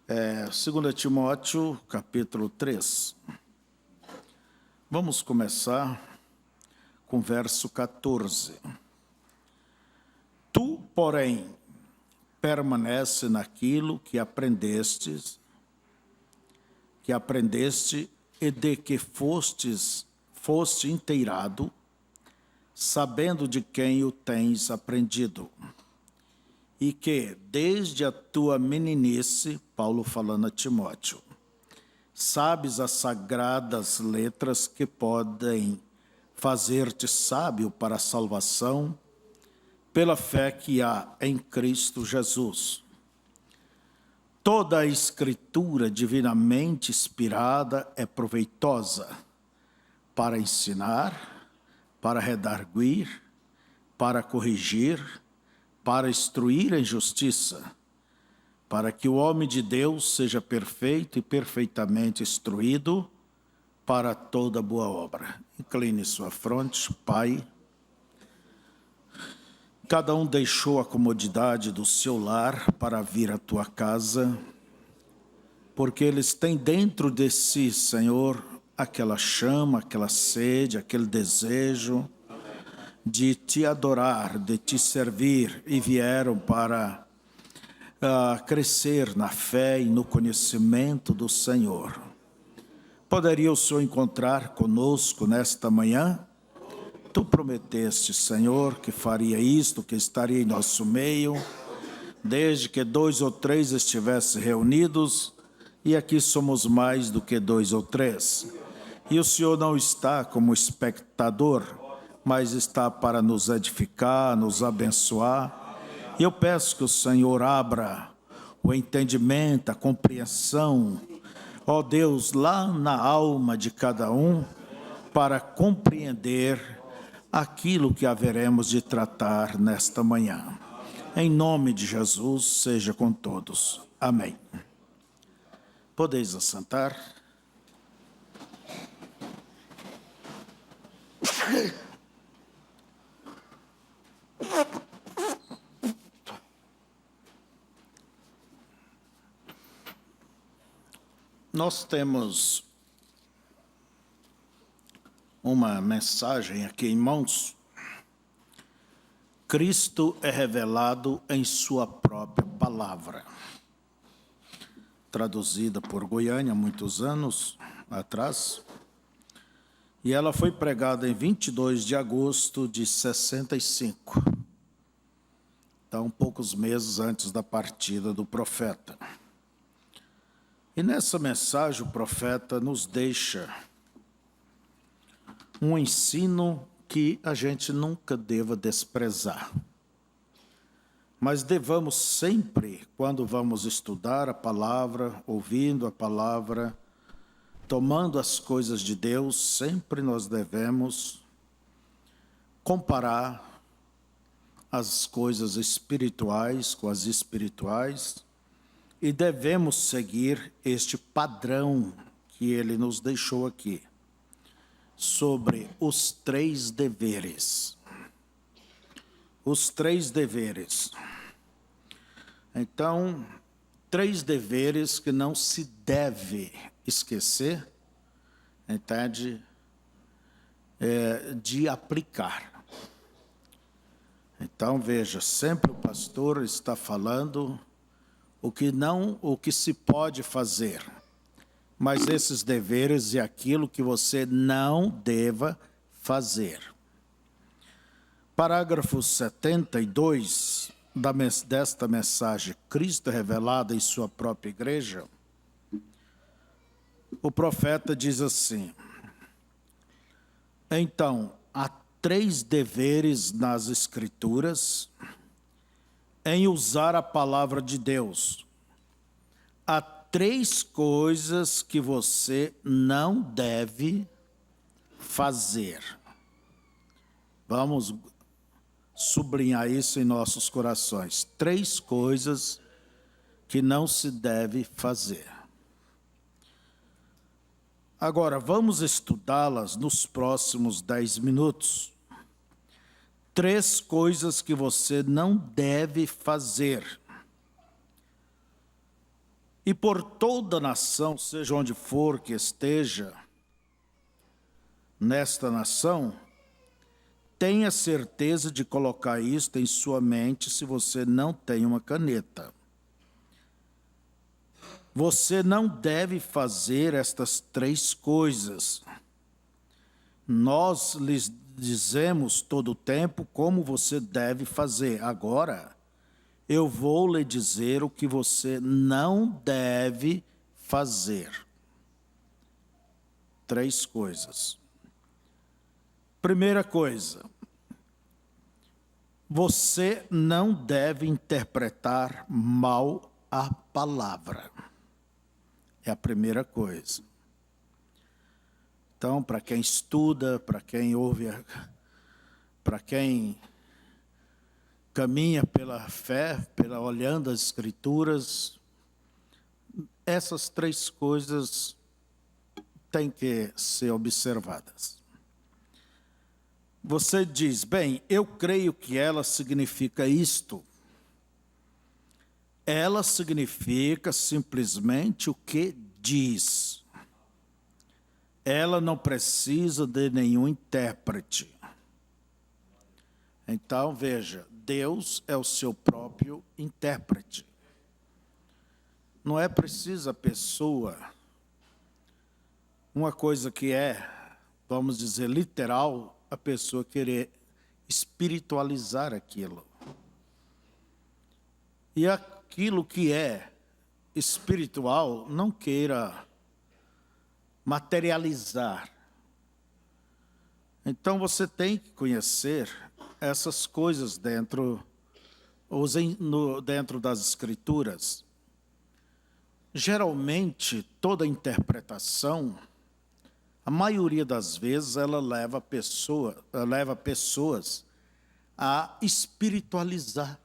2 Timóteo, capítulo 3. Vamos começar com o verso 14. Tu, porém, permanece naquilo que aprendeste e de que foste inteirado, sabendo de quem o tens aprendido. E que, desde a tua meninice, Paulo falando a Timóteo, sabes as sagradas letras que podem fazer-te sábio para a salvação, pela fé que há em Cristo Jesus. Toda a Escritura divinamente inspirada é proveitosa para ensinar, para redarguir, para corrigir, para instruir em justiça, para que o homem de Deus seja perfeito e perfeitamente instruído para toda boa obra. Incline sua fronte, Pai. Cada um deixou a comodidade do seu lar para vir à tua casa, porque eles têm dentro de si, Senhor, aquela chama, aquela sede, aquele desejo de te adorar, de te servir, e vieram para crescer na fé e no conhecimento do Senhor. Poderia o Senhor encontrar conosco nesta manhã? Tu prometeste, Senhor, que faria isto, que estaria em nosso meio, desde que 2 ou 3 estivessem reunidos, e aqui somos mais do que 2 ou 3. E o Senhor não está como espectador, mas está para nos edificar, nos abençoar. E eu peço que o Senhor abra o entendimento, a compreensão, ó Deus, lá na alma de cada um, para compreender aquilo que haveremos de tratar nesta manhã. Em nome de Jesus, seja com todos. Amém. Podeis assentar. Nós temos uma mensagem aqui em mãos. Cristo é revelado em sua própria palavra. Traduzida por Goiânia há muitos anos atrás. E ela foi pregada em 22 de agosto de 65. Então, poucos meses antes da partida do profeta. E nessa mensagem o profeta nos deixa um ensino que a gente nunca deva desprezar. Mas devamos sempre, quando vamos estudar a palavra, ouvindo a palavra, tomando as coisas de Deus, sempre nós devemos comparar as coisas espirituais com as espirituais, e devemos seguir este padrão que ele nos deixou aqui, sobre os 3 deveres. Os 3 deveres. Então, 3 deveres que não se deve esquecer, entende? De aplicar. Então, veja, sempre o pastor está falando o que se pode fazer, mas esses deveres é aquilo que você não deva fazer. Parágrafo 72 desta mensagem, Cristo revelado em sua própria igreja, o profeta diz assim: então, há 3 deveres nas Escrituras em usar a palavra de Deus. Há 3 coisas que você não deve fazer. Vamos sublinhar isso em nossos corações. 3 coisas que não se deve fazer. Agora, vamos estudá-las nos próximos 10 minutos. 3 coisas que você não deve fazer. e por toda a nação, seja onde for que esteja, nesta nação, tenha certeza de colocar isto em sua mente se você não tem uma caneta. Você não deve fazer estas 3 coisas. Nós lhes dizemos todo o tempo como você deve fazer. Agora, eu vou lhe dizer o que você não deve fazer. 3 coisas. Primeira coisa, você não deve interpretar mal a palavra. É a primeira coisa. Então, para quem estuda, para quem ouve, para quem caminha pela fé, olhando as Escrituras, essas 3 coisas têm que ser observadas. Você diz, bem, eu creio que ela significa isto. Ela significa simplesmente o que diz. Ela não precisa de nenhum intérprete. Então, veja, Deus é o seu próprio intérprete. Não é preciso a pessoa, uma coisa que é, vamos dizer, literal, a pessoa querer espiritualizar aquilo. E aquilo que é espiritual, não queira materializar. Então você tem que conhecer essas coisas dentro das Escrituras. Geralmente, toda interpretação, a maioria das vezes, ela leva pessoas a espiritualizar.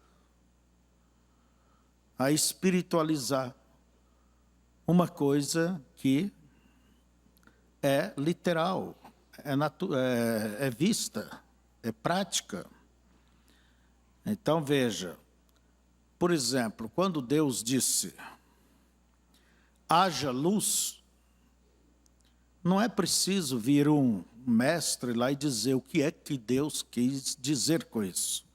Uma coisa que é literal, é vista, é prática. Então, veja, por exemplo, quando Deus disse, haja luz, não é preciso vir um mestre lá e dizer o que é que Deus quis dizer com isso.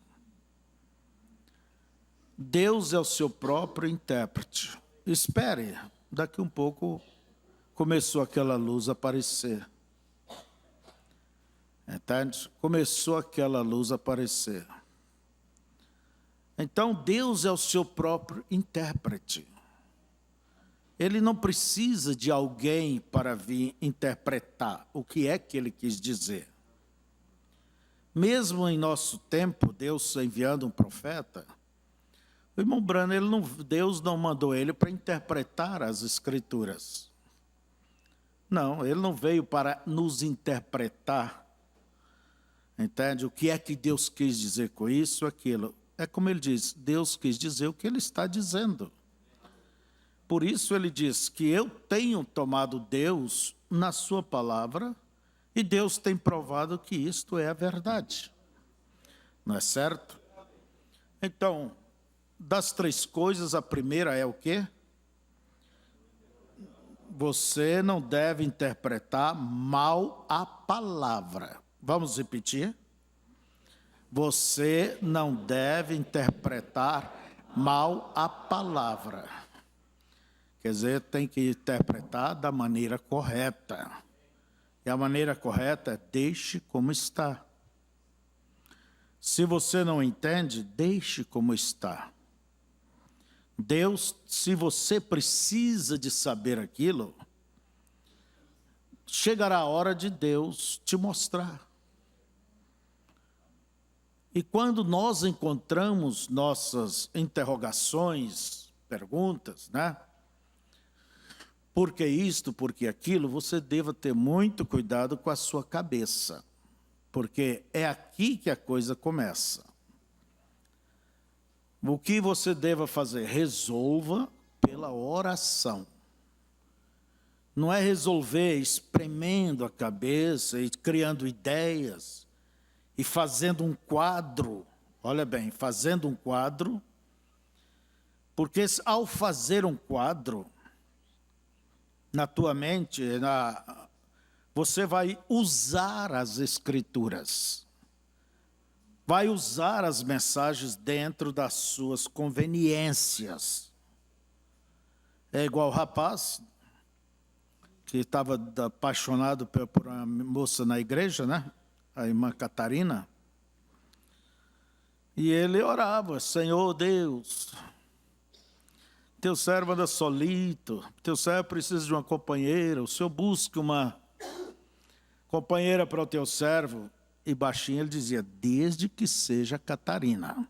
Deus é o seu próprio intérprete. Espere, daqui um pouco começou aquela luz a aparecer. Entende? Começou aquela luz a aparecer. Então, Deus é o seu próprio intérprete. Ele não precisa de alguém para vir interpretar o que é que ele quis dizer. Mesmo em nosso tempo, Deus enviando um profeta, o irmão Branham, Deus não mandou ele para interpretar as Escrituras. Não, ele não veio para nos interpretar. Entende? O que é que Deus quis dizer com isso, aquilo. É como ele diz, Deus quis dizer o que ele está dizendo. Por isso ele diz que eu tenho tomado Deus na sua palavra e Deus tem provado que isto é a verdade. Não é certo? Então, das 3 coisas, a primeira é o quê? Você não deve interpretar mal a palavra. Vamos repetir? Você não deve interpretar mal a palavra. Quer dizer, tem que interpretar da maneira correta. E a maneira correta é deixe como está. Se você não entende, deixe como está. Deus, se você precisa de saber aquilo, chegará a hora de Deus te mostrar. E quando nós encontramos nossas interrogações, perguntas, né? Por que isto, por que aquilo? Você deva ter muito cuidado com a sua cabeça, porque é aqui que a coisa começa. O que você deva fazer? Resolva pela oração. Não é resolver espremendo a cabeça e criando ideias e fazendo um quadro. Olha bem, fazendo um quadro, porque ao fazer um quadro, na tua mente, você vai usar as Escrituras. Vai usar as mensagens dentro das suas conveniências. É igual o rapaz que estava apaixonado por uma moça na igreja, né? A irmã Catarina. E ele orava: Senhor Deus, teu servo anda solito, teu servo precisa de uma companheira, o Senhor busca uma companheira para o teu servo. E baixinho ele dizia: desde que seja Catarina.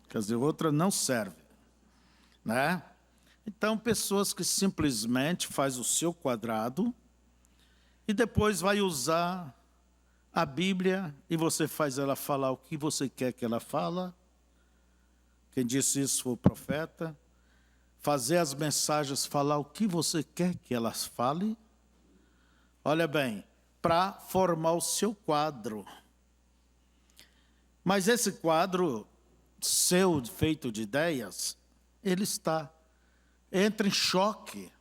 Quer dizer, outra não serve, né? Então, pessoas que simplesmente faz o seu quadrado e depois vai usar a Bíblia e você faz ela falar o que você quer que ela fala. Quem disse isso foi o profeta. Fazer as mensagens falar o que você quer que elas falem. Olha bem, para formar o seu quadro. Mas esse quadro seu, feito de ideias, ele entra em choque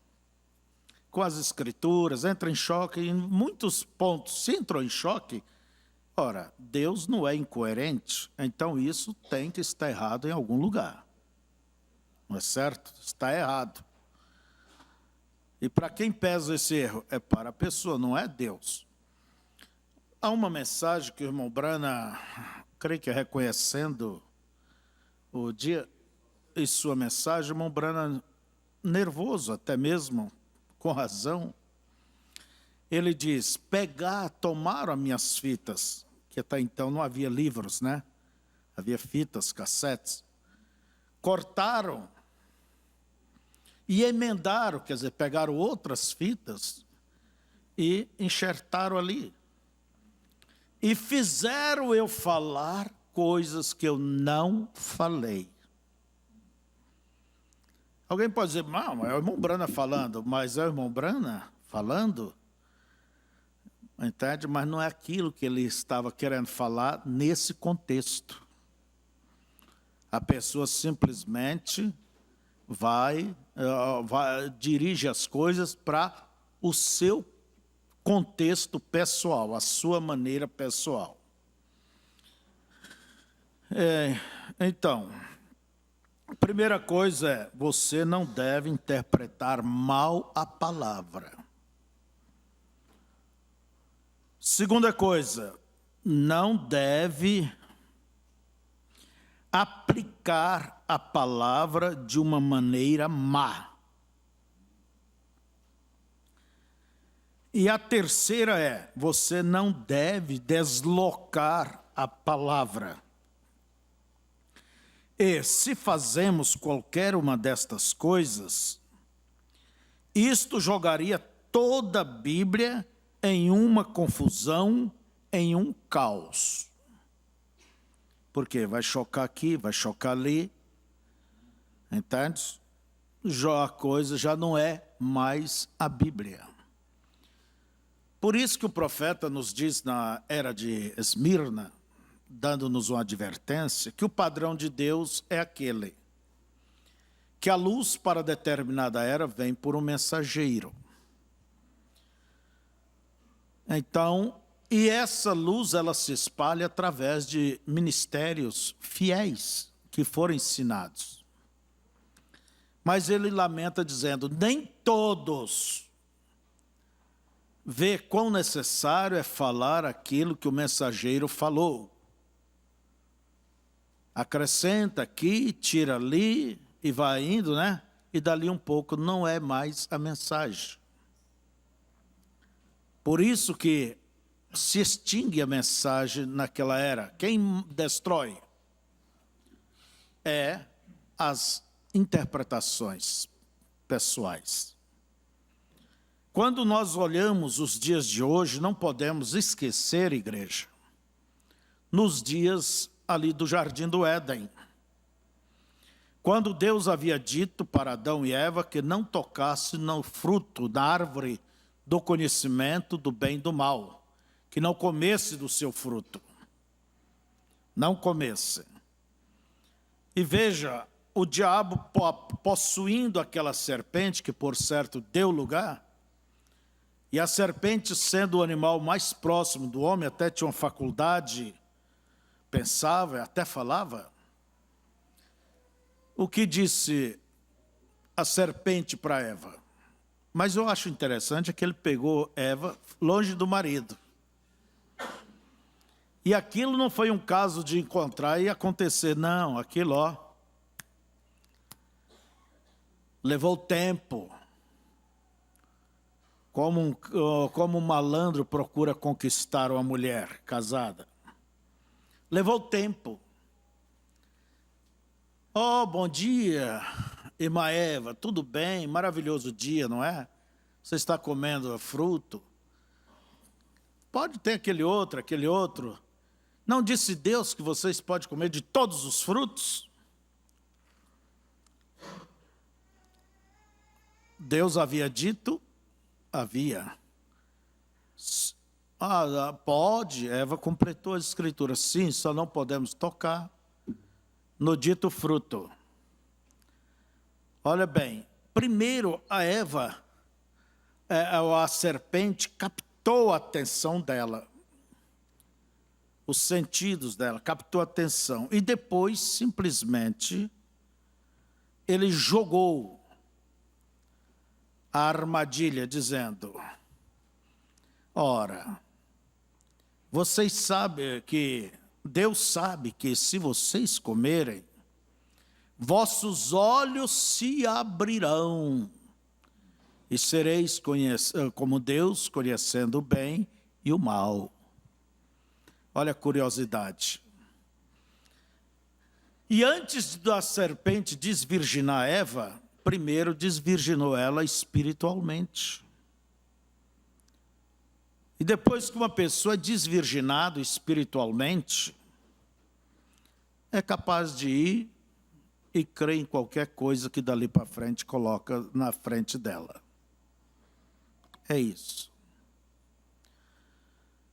com as Escrituras, entra em choque em muitos pontos. Se entrou em choque, ora, Deus não é incoerente, então isso tem que estar errado em algum lugar. Não é certo? Está errado. E para quem pesa esse erro? É para a pessoa, não é Deus. Há uma mensagem que o irmão Brana, creio que reconhecendo o dia e sua mensagem, o irmão Brana, nervoso até mesmo, com razão, ele diz: tomaram as minhas fitas, que até então não havia livros, né? Havia fitas, cassetes, cortaram e emendaram, quer dizer, pegaram outras fitas e enxertaram ali. E fizeram eu falar coisas que eu não falei. Alguém pode dizer: não, é o irmão Brana falando, mas é o irmão Brana falando? Entende? Mas não é aquilo que ele estava querendo falar nesse contexto. A pessoa simplesmente dirige as coisas para o seu contexto pessoal, a sua maneira pessoal. Então, a primeira coisa é: você não deve interpretar mal a palavra. Segunda coisa, não deve aplicar a palavra de uma maneira má. E a terceira é: você não deve deslocar a palavra. E se fazemos qualquer uma destas coisas, isto jogaria toda a Bíblia em uma confusão, em um caos. Porque vai chocar aqui, vai chocar ali. Entende? A coisa já não é mais a Bíblia. Por isso que o profeta nos diz na era de Esmirna, dando-nos uma advertência, que o padrão de Deus é aquele: que a luz para determinada era vem por um mensageiro. Então, e essa luz ela se espalha através de ministérios fiéis que foram ensinados. Mas ele lamenta dizendo: nem todos vê quão necessário é falar aquilo que o mensageiro falou. Acrescenta aqui, tira ali e vai indo, né? E dali um pouco não é mais a mensagem. Por isso que se extingue a mensagem naquela era. Quem destrói é as interpretações pessoais. Quando nós olhamos os dias de hoje, não podemos esquecer, igreja, nos dias ali do Jardim do Éden, quando Deus havia dito para Adão e Eva que não tocasse no fruto da árvore do conhecimento do bem e do mal, que não comesse do seu fruto. Não comesse. E veja, o diabo possuindo aquela serpente, que por certo deu lugar, E a serpente, sendo o animal mais próximo do homem, até tinha uma faculdade, pensava, até falava. O que disse a serpente para Eva? Mas eu acho interessante é que ele pegou Eva longe do marido. E aquilo não foi um caso de encontrar e acontecer, não. Aquilo, levou tempo. Como um malandro procura conquistar uma mulher casada. Levou tempo. Oh, bom dia, irmã Eva, tudo bem? Maravilhoso dia, não é? Você está comendo fruto? Pode ter aquele outro. Não disse Deus que vocês podem comer de todos os frutos? Deus havia dito? Havia. Pode, Eva completou as escrituras. Sim, só não podemos tocar no dito fruto. Olha bem, primeiro a Eva, a serpente captou a atenção dela. Os sentidos dela, captou a atenção. E depois, simplesmente, ele jogou a armadilha, dizendo: ora, vocês sabem que, Deus sabe que se vocês comerem, vossos olhos se abrirão, e sereis como Deus, conhecendo o bem e o mal. Olha a curiosidade. E antes da serpente desvirginar Eva, primeiro desvirginou ela espiritualmente. E depois que uma pessoa é desvirginada espiritualmente, é capaz de ir e crer em qualquer coisa que dali para frente coloca na frente dela. É isso.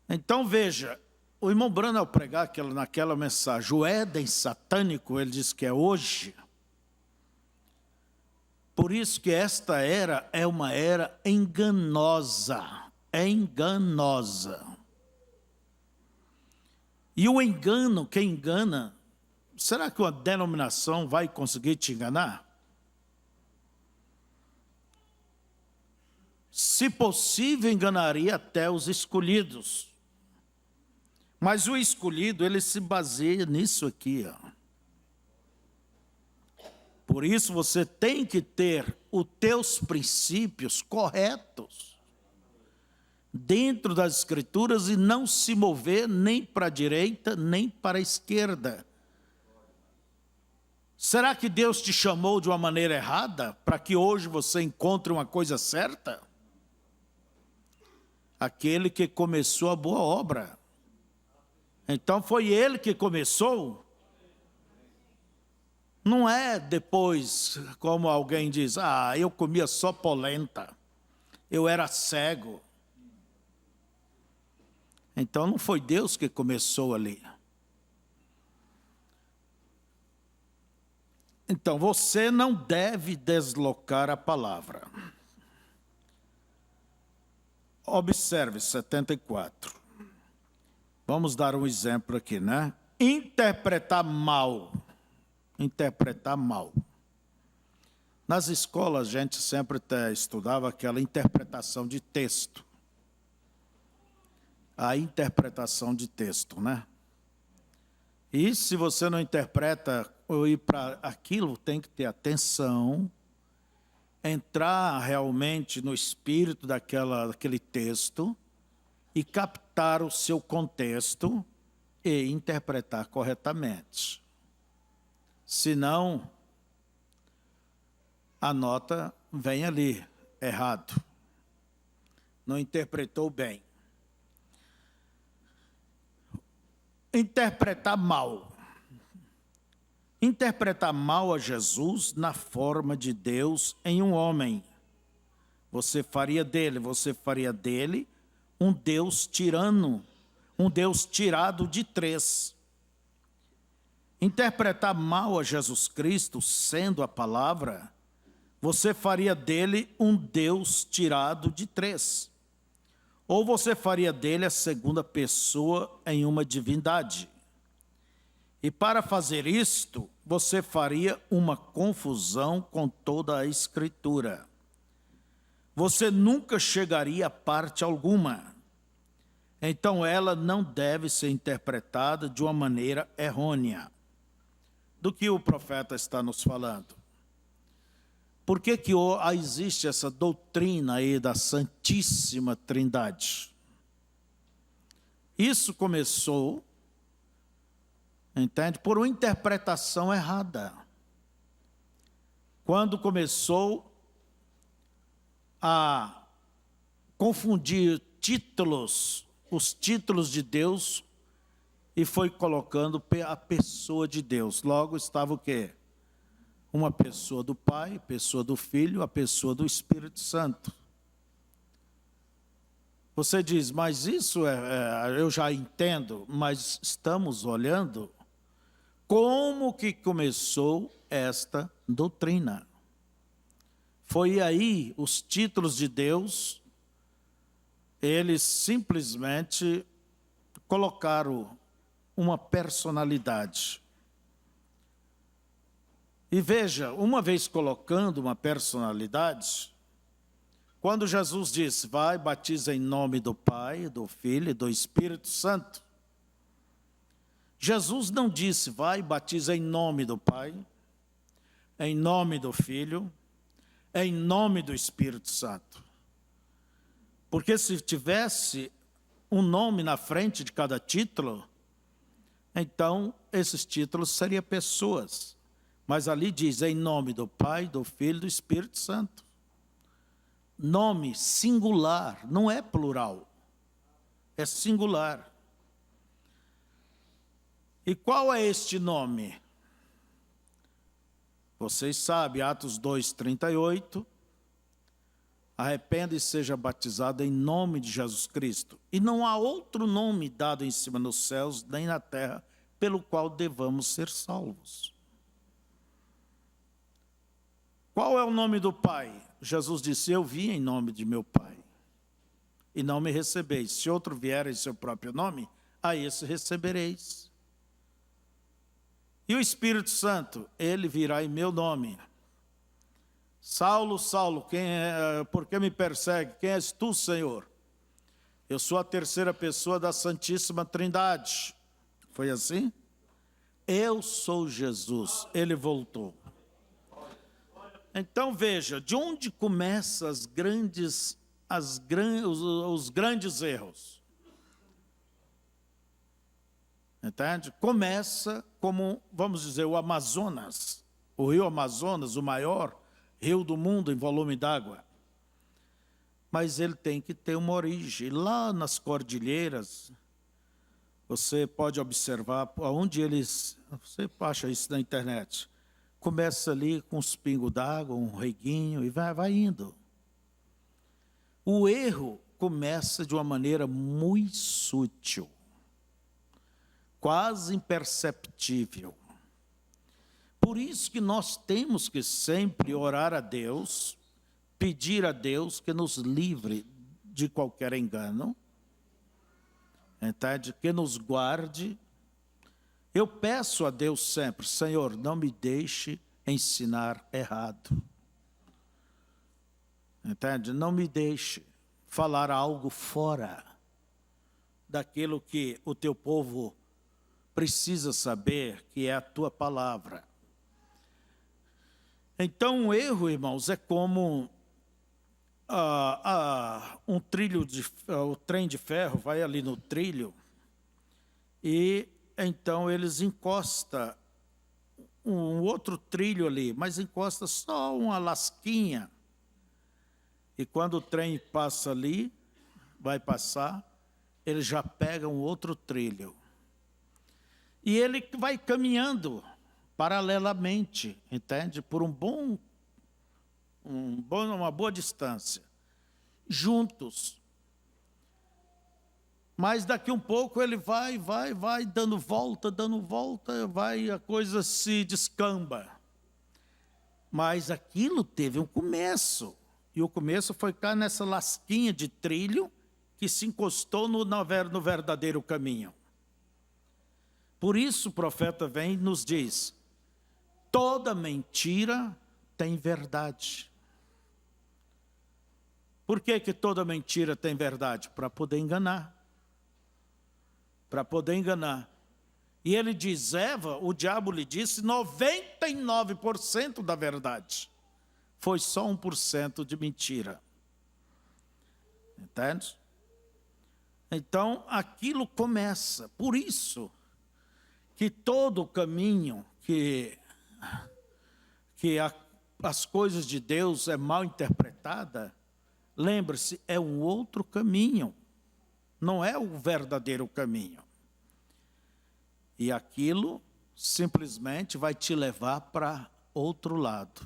Então veja, o irmão Branham, ao pregar naquela mensagem, o Éden satânico, ele diz que é hoje. Por isso que esta era é uma era enganosa. É enganosa. E o engano, quem engana, será que uma denominação vai conseguir te enganar? Se possível, enganaria até os escolhidos. Mas o escolhido, ele se baseia nisso aqui, Por isso você tem que ter os teus princípios corretos dentro das Escrituras e não se mover nem para a direita, nem para a esquerda. Será que Deus te chamou de uma maneira errada para que hoje você encontre uma coisa certa? Aquele que começou a boa obra. Então foi ele que começou. Não é depois, como alguém diz, eu comia só polenta, eu era cego. Então não foi Deus que começou ali. Então você não deve deslocar a palavra. Observe 74. Vamos dar um exemplo aqui, né? Interpretar mal. Interpretar mal. Nas escolas a gente sempre estudava aquela interpretação de texto. A interpretação de texto, né? E se você não interpreta ou ir para aquilo, tem que ter atenção, entrar realmente no espírito daquele texto e captar o seu contexto e interpretar corretamente. Senão, a nota vem ali, errado. Não interpretou bem. Interpretar mal. Interpretar mal a Jesus na forma de Deus em um homem. Você faria dele um Deus tirano, um Deus tirado de três. Interpretar mal a Jesus Cristo, sendo a palavra, você faria dele um Deus tirado de três. ou você faria dele a segunda pessoa em uma divindade. E para fazer isto, você faria uma confusão com toda a Escritura. Você nunca chegaria a parte alguma. Então ela não deve ser interpretada de uma maneira errônea. Do que o profeta está nos falando? Por que existe essa doutrina aí da Santíssima Trindade? Isso começou, entende, por uma interpretação errada. Quando começou a confundir títulos, os títulos de Deus, e foi colocando a pessoa de Deus. Logo estava o quê? Uma pessoa do Pai, pessoa do Filho, a pessoa do Espírito Santo. Você diz, mas isso eu já entendo, mas estamos olhando como que começou esta doutrina. Foi aí os títulos de Deus, eles simplesmente colocaram uma personalidade. E veja, uma vez colocando uma personalidade, quando Jesus disse, vai, batiza em nome do Pai, do Filho e do Espírito Santo, Jesus não disse, vai, batiza em nome do Pai, em nome do Filho, em nome do Espírito Santo. Porque se tivesse um nome na frente de cada título, então esses títulos seriam pessoas. Mas ali diz, em nome do Pai, do Filho e do Espírito Santo. Nome singular, não é plural, é singular. E qual é este nome? Vocês sabem, Atos 2:38, arrependa e seja batizado em nome de Jesus Cristo. E não há outro nome dado em cima nos céus, nem na terra, pelo qual devamos ser salvos. Qual é o nome do Pai? Jesus disse, eu vim em nome de meu Pai, e não me recebeis. Se outro vier em seu próprio nome, a esse recebereis. E o Espírito Santo, ele virá em meu nome. Saulo, Saulo, por que me persegue? Quem és tu, Senhor? Eu sou a terceira pessoa da Santíssima Trindade. Foi assim? Eu sou Jesus. Ele voltou. Então veja, de onde começam os grandes erros? Entende? Começa como, vamos dizer, o Amazonas, o rio Amazonas, o maior rio do mundo em volume d'água. Mas ele tem que ter uma origem. Lá nas cordilheiras, você pode observar onde eles, você acha isso na internet, começa ali com uns pingos d'água, um reguinho, e vai indo. O erro começa de uma maneira muito sutil, quase imperceptível. Por isso que nós temos que sempre orar a Deus, pedir a Deus que nos livre de qualquer engano, entende? Que nos guarde. Eu peço a Deus sempre, Senhor, não me deixe ensinar errado. Entende? Não me deixe falar algo fora daquilo que o teu povo precisa saber, que é a tua palavra. Então, o erro, irmãos, é como um trilho o trem de ferro vai ali no trilho e então eles encostam um outro trilho ali, mas encosta só uma lasquinha. E quando o trem passa ali, vai passar, ele já pega um outro trilho. E ele vai caminhando paralelamente, entende? Por uma boa distância, juntos. Mas daqui um pouco ele vai, dando volta, a coisa se descamba. Mas aquilo teve um começo. E o começo foi cá nessa lasquinha de trilho que se encostou no verdadeiro caminho. Por isso o profeta vem e nos diz: toda mentira tem verdade. Por que toda mentira tem verdade? Para poder enganar. Para poder enganar. E ele diz, Eva, o diabo lhe disse 99% da verdade. Foi só 1% de mentira. Entende? Então, aquilo começa. Por isso que todo o caminho as coisas de Deus é mal interpretada, lembre-se, é um outro caminho. Não é o verdadeiro caminho. E aquilo simplesmente vai te levar para outro lado.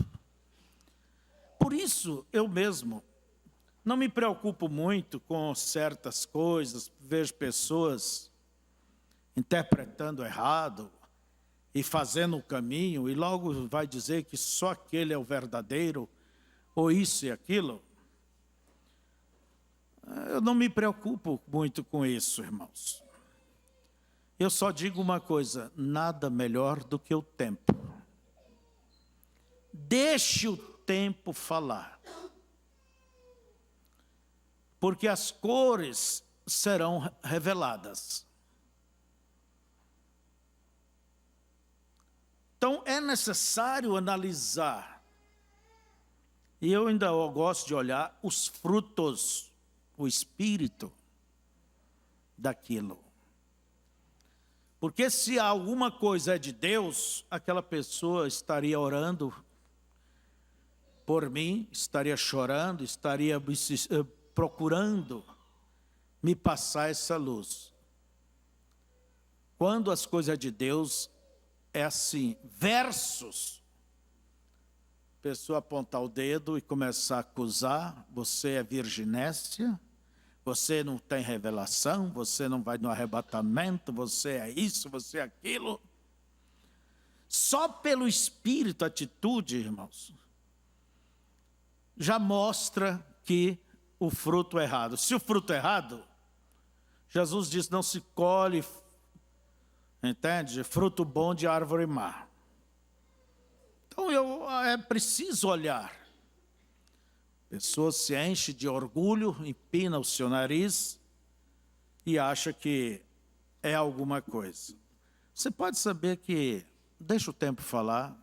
Por isso, eu mesmo não me preocupo muito com certas coisas, vejo pessoas interpretando errado e fazendo o caminho, e logo vai dizer que só aquele é o verdadeiro, ou isso e aquilo. Eu não me preocupo muito com isso, irmãos. Eu só digo uma coisa: nada melhor do que o tempo. Deixe o tempo falar. Porque as cores serão reveladas. Então é necessário analisar. E eu ainda gosto de olhar os frutos, o espírito daquilo. Porque se alguma coisa é de Deus, aquela pessoa estaria orando por mim, estaria chorando, estaria procurando me passar essa luz. Quando as coisas de Deus é assim, versus, a pessoa apontar o dedo e começar a acusar, você é virginécia, você não tem revelação, você não vai no arrebatamento, você é isso, você é aquilo. Só pelo espírito, atitude, irmãos, já mostra que o fruto é errado. Se o fruto é errado, Jesus disse, não se colhe, entende? Fruto bom de árvore má. Então é preciso olhar. A pessoa se enche de orgulho, empina o seu nariz e acha que é alguma coisa. Você pode saber que deixa o tempo falar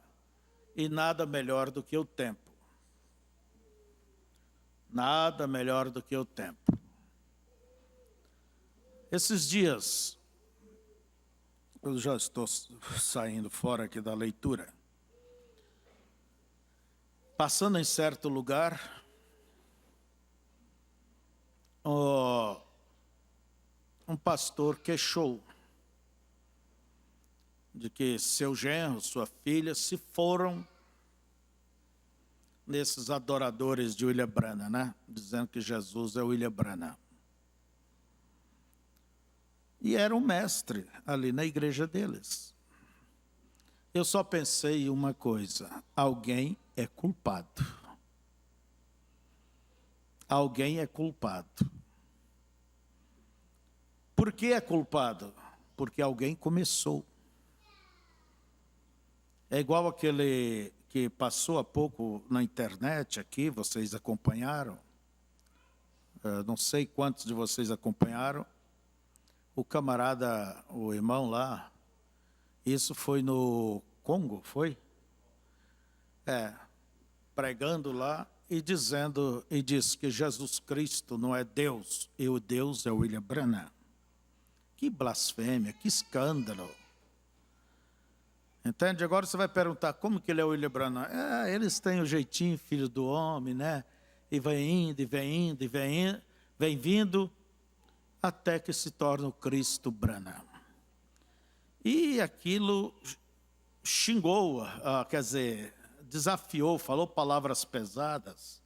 e nada melhor do que o tempo. Nada melhor do que o tempo. Esses dias, eu já estou saindo fora aqui da leitura. Passando em certo lugar, um pastor queixou de que seu genro, sua filha, se foram nesses adoradores de William Branham, né? Dizendo que Jesus é William Branham. E era um mestre ali na igreja deles. Eu só pensei em uma coisa: alguém é culpado. Alguém é culpado. Por que é culpado? Porque alguém começou. É igual aquele que passou há pouco na internet aqui, vocês acompanharam. Não sei quantos de vocês acompanharam. O camarada, o irmão lá, isso foi no Congo, foi? Pregando lá e disse que Jesus Cristo não é Deus, e o Deus é o William Branham. Que blasfêmia, que escândalo. Entende? Agora você vai perguntar, como que ele é o William Branham? Eles têm o jeitinho, filho do homem, né? E vem indo, e vem indo, e vem vindo, até que se torna o Cristo Branham. E aquilo xingou, desafiou, falou palavras pesadas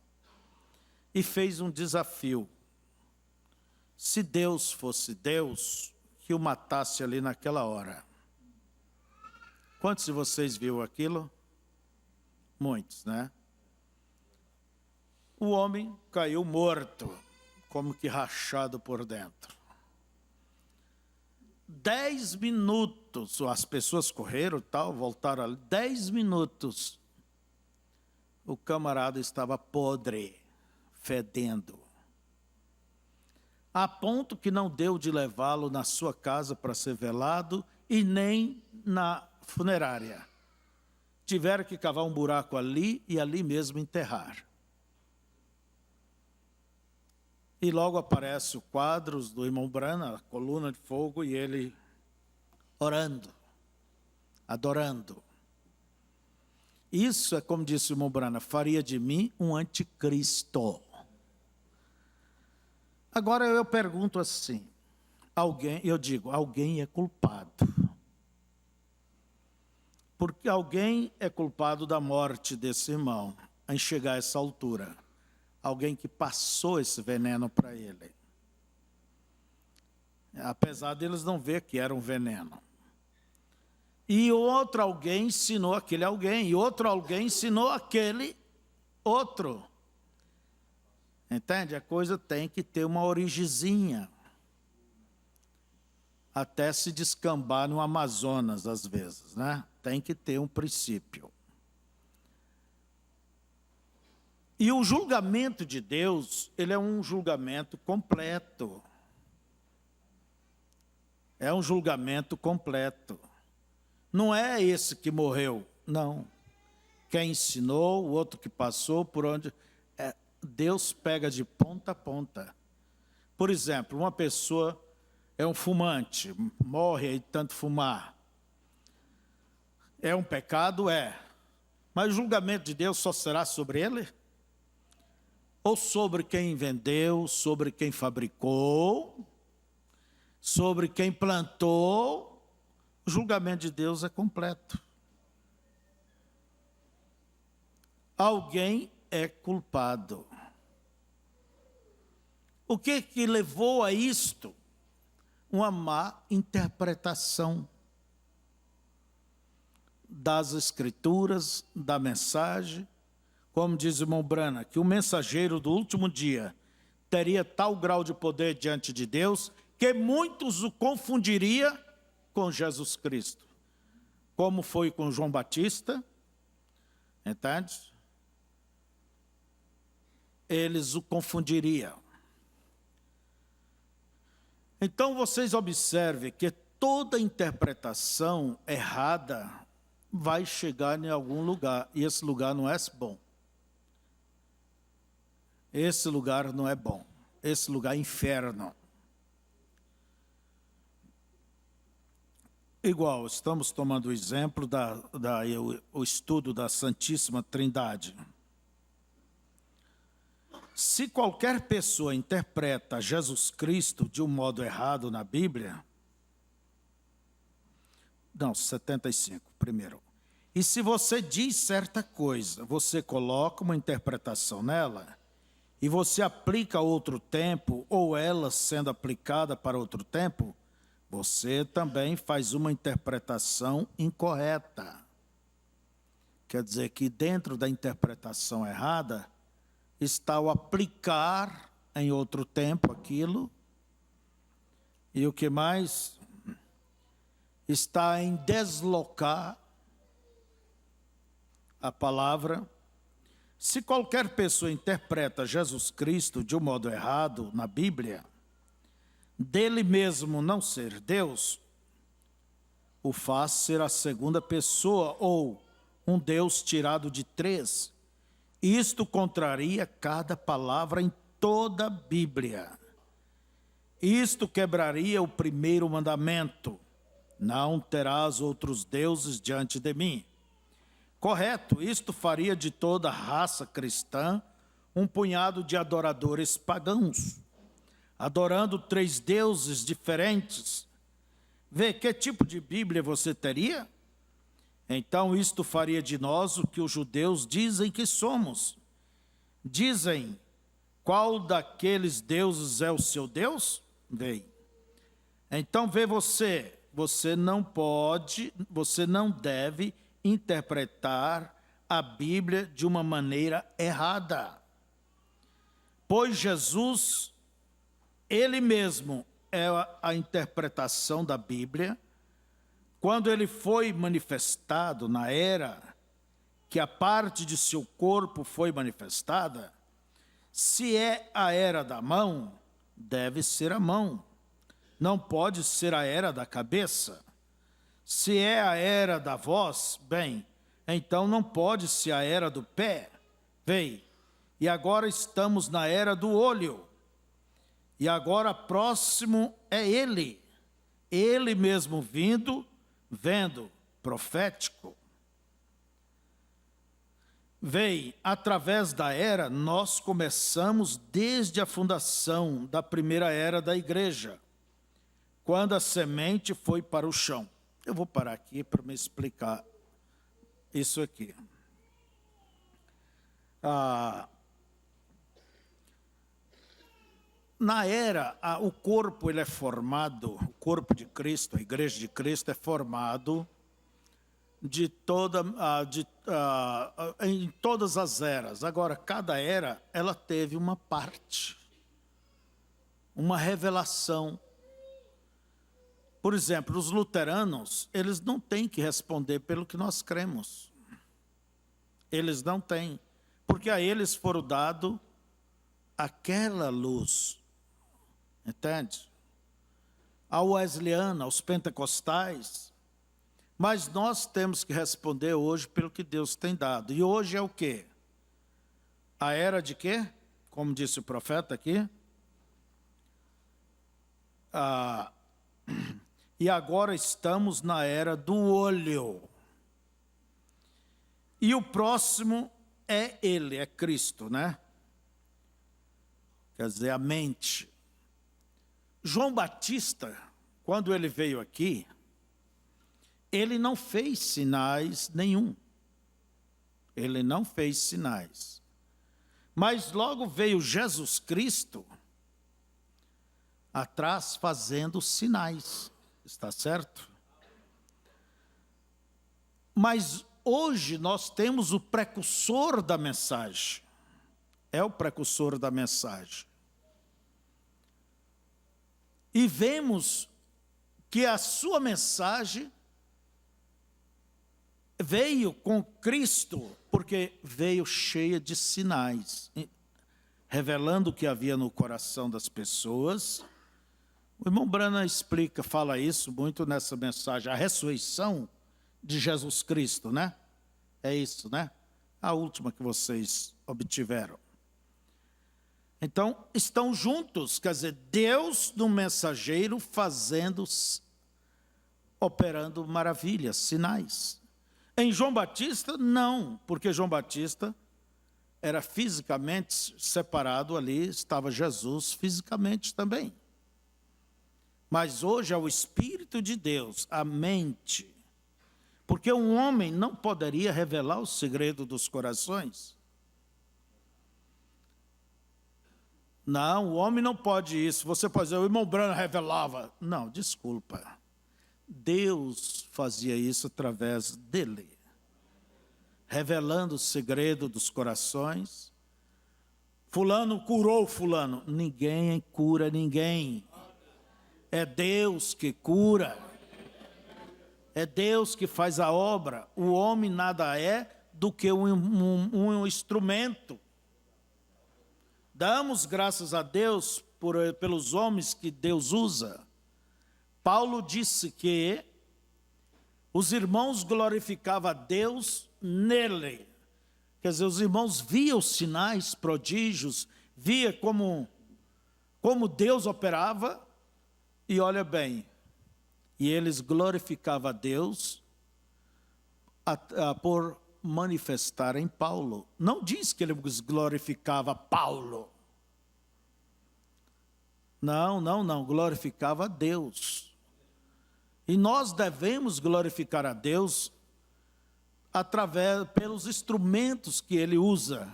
e fez um desafio. Se Deus fosse Deus, que o matasse ali naquela hora. Quantos de vocês viram aquilo? Muitos, né? O homem caiu morto. como que rachado por dentro. 10 minutos, as pessoas correram, tal, voltaram ali, 10 minutos, o camarada estava podre, fedendo, a ponto que não deu de levá-lo na sua casa para ser velado e nem na funerária. Tiveram que cavar um buraco ali e ali mesmo enterrar. E logo aparece o quadro do irmão Brana, a coluna de fogo, e ele orando, adorando. Isso é, como disse o irmão Brana, faria de mim um anticristo. Agora eu pergunto assim, alguém é culpado. Porque alguém é culpado da morte desse irmão, em chegar a essa altura. Alguém que passou esse veneno para ele. Apesar deles não ver que era um veneno. E outro alguém ensinou aquele alguém, e outro alguém ensinou aquele outro. Entende? A coisa tem que ter uma originzinha. Até se descambar no Amazonas, às vezes, né? Tem que ter um princípio. E o julgamento de Deus, ele é um julgamento completo. É um julgamento completo. Não é esse que morreu, não. Quem ensinou, o outro que passou, por onde... Deus pega de ponta a ponta. Por exemplo, uma pessoa é um fumante, morre aí de tanto fumar. É um pecado? É. Mas o julgamento de Deus só será sobre ele? Ou sobre quem vendeu, sobre quem fabricou, sobre quem plantou? O julgamento de Deus é completo. Alguém é culpado. O que levou a isto? Uma má interpretação das Escrituras, da mensagem. Como diz o irmão Brana, que o mensageiro do último dia teria tal grau de poder diante de Deus, que muitos o confundiria com Jesus Cristo. Como foi com João Batista, entende? Eles o confundiriam. Então vocês observem que toda interpretação errada vai chegar em algum lugar, e esse lugar não é bom. Esse lugar não é bom. Esse lugar é inferno. Igual, estamos tomando o exemplo o estudo da Santíssima Trindade. Se qualquer pessoa interpreta Jesus Cristo de um modo errado na Bíblia... Não, 75, primeiro. E se você diz certa coisa, você coloca uma interpretação nela, e você aplica a outro tempo, ou ela sendo aplicada para outro tempo, você também faz uma interpretação incorreta. Quer dizer que dentro da interpretação errada está o aplicar em outro tempo aquilo, e o que mais? Está em deslocar a palavra. Se qualquer pessoa interpreta Jesus Cristo de um modo errado na Bíblia, dele mesmo não ser Deus, o faz ser a segunda pessoa, ou um Deus tirado de três. Isto contraria cada palavra em toda a Bíblia. Isto quebraria o primeiro mandamento: não terás outros deuses diante de mim. Correto, isto faria de toda a raça cristã um punhado de adoradores pagãos, adorando 3 deuses diferentes. Vê que tipo de Bíblia você teria? Então isto faria de nós o que os judeus dizem que somos. Dizem, qual daqueles deuses é o seu Deus? Vê. Então vê você não pode, você não deve interpretar a Bíblia de uma maneira errada. Pois Jesus Ele mesmo é a interpretação da Bíblia. Quando ele foi manifestado na era que a parte de seu corpo foi manifestada, se é a era da mão, deve ser a mão. Não pode ser a era da cabeça. Se é a era da voz, bem, então não pode ser a era do pé. Vem. E agora estamos na era do olho. E agora próximo é ele. Ele mesmo vendo, profético. Vem, através da era, nós começamos desde a fundação da primeira era da igreja, quando a semente foi para o chão. Eu vou parar aqui para me explicar isso aqui. Na era, o corpo ele é formado, o corpo de Cristo, a igreja de Cristo é formado em todas as eras. Agora, cada era, ela teve uma parte, uma revelação. Por exemplo, os luteranos, eles não têm que responder pelo que nós cremos. Eles não têm, porque a eles foram dado aquela luz. Entende? A wesleyana, aos pentecostais. Mas nós temos que responder hoje pelo que Deus tem dado. E hoje é o quê? A era de quê? Como disse o profeta aqui. E agora estamos na era do olho. E o próximo é ele, é Cristo, né? Quer dizer, a mente. João Batista, quando ele veio aqui, ele não fez sinais nenhum. Ele não fez sinais. Mas logo veio Jesus Cristo atrás fazendo sinais. Está certo? Mas hoje nós temos o precursor da mensagem. É o precursor da mensagem. E vemos que a sua mensagem veio com Cristo, porque veio cheia de sinais, revelando o que havia no coração das pessoas. O irmão Branham fala isso muito nessa mensagem, a ressurreição de Jesus Cristo, né? É isso, né? A última que vocês obtiveram. Então, estão juntos, quer dizer, Deus no mensageiro operando maravilhas, sinais. Em João Batista, não, porque João Batista era fisicamente separado ali, estava Jesus fisicamente também. Mas hoje é o Espírito de Deus, a mente. Porque um homem não poderia revelar o segredo dos corações. Não, o homem não pode isso. Você pode dizer, o irmão Branham revelava. Não, desculpa. Deus fazia isso através dele. Revelando o segredo dos corações. Fulano curou fulano. Ninguém cura ninguém. É Deus que cura. É Deus que faz a obra. O homem nada é do que um instrumento. Damos graças a Deus pelos homens que Deus usa. Paulo disse que os irmãos glorificavam a Deus nele. Quer dizer, os irmãos viam sinais, prodígios, via como Deus operava. E olha bem, e eles glorificavam a Deus por manifestar em Paulo. Não diz que eles glorificava Paulo. Não, glorificava a Deus. E nós devemos glorificar a Deus pelos instrumentos que ele usa.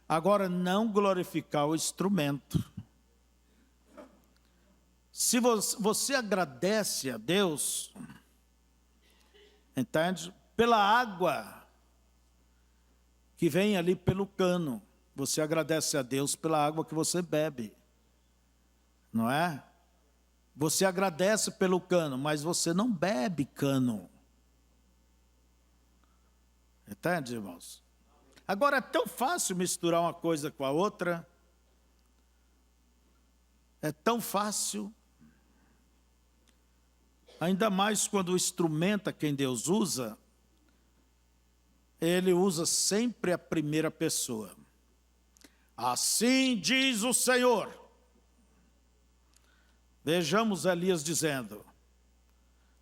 Agora, não glorificar o instrumento. Se você agradece a Deus, entende? Pela água que vem ali pelo cano, você agradece a Deus pela água que você bebe. não é? Você agradece pelo cano, mas você não bebe cano. Entende, irmãos? Agora é tão fácil misturar uma coisa com a outra. É tão fácil. Ainda mais quando o instrumento a quem Deus usa, ele usa sempre a primeira pessoa. Assim diz o Senhor. Vejamos Elias dizendo: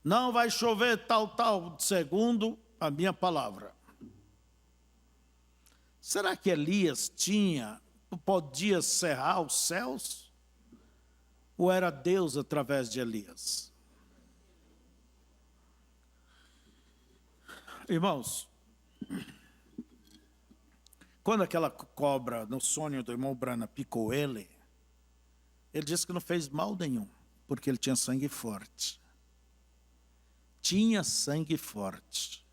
não vai chover tal, segundo a minha palavra. Será que Elias podia cerrar os céus? Ou era Deus através de Elias? Irmãos, quando aquela cobra, no sonho do irmão Brana, picou ele disse que não fez mal nenhum, porque ele tinha sangue forte. Tinha sangue forte.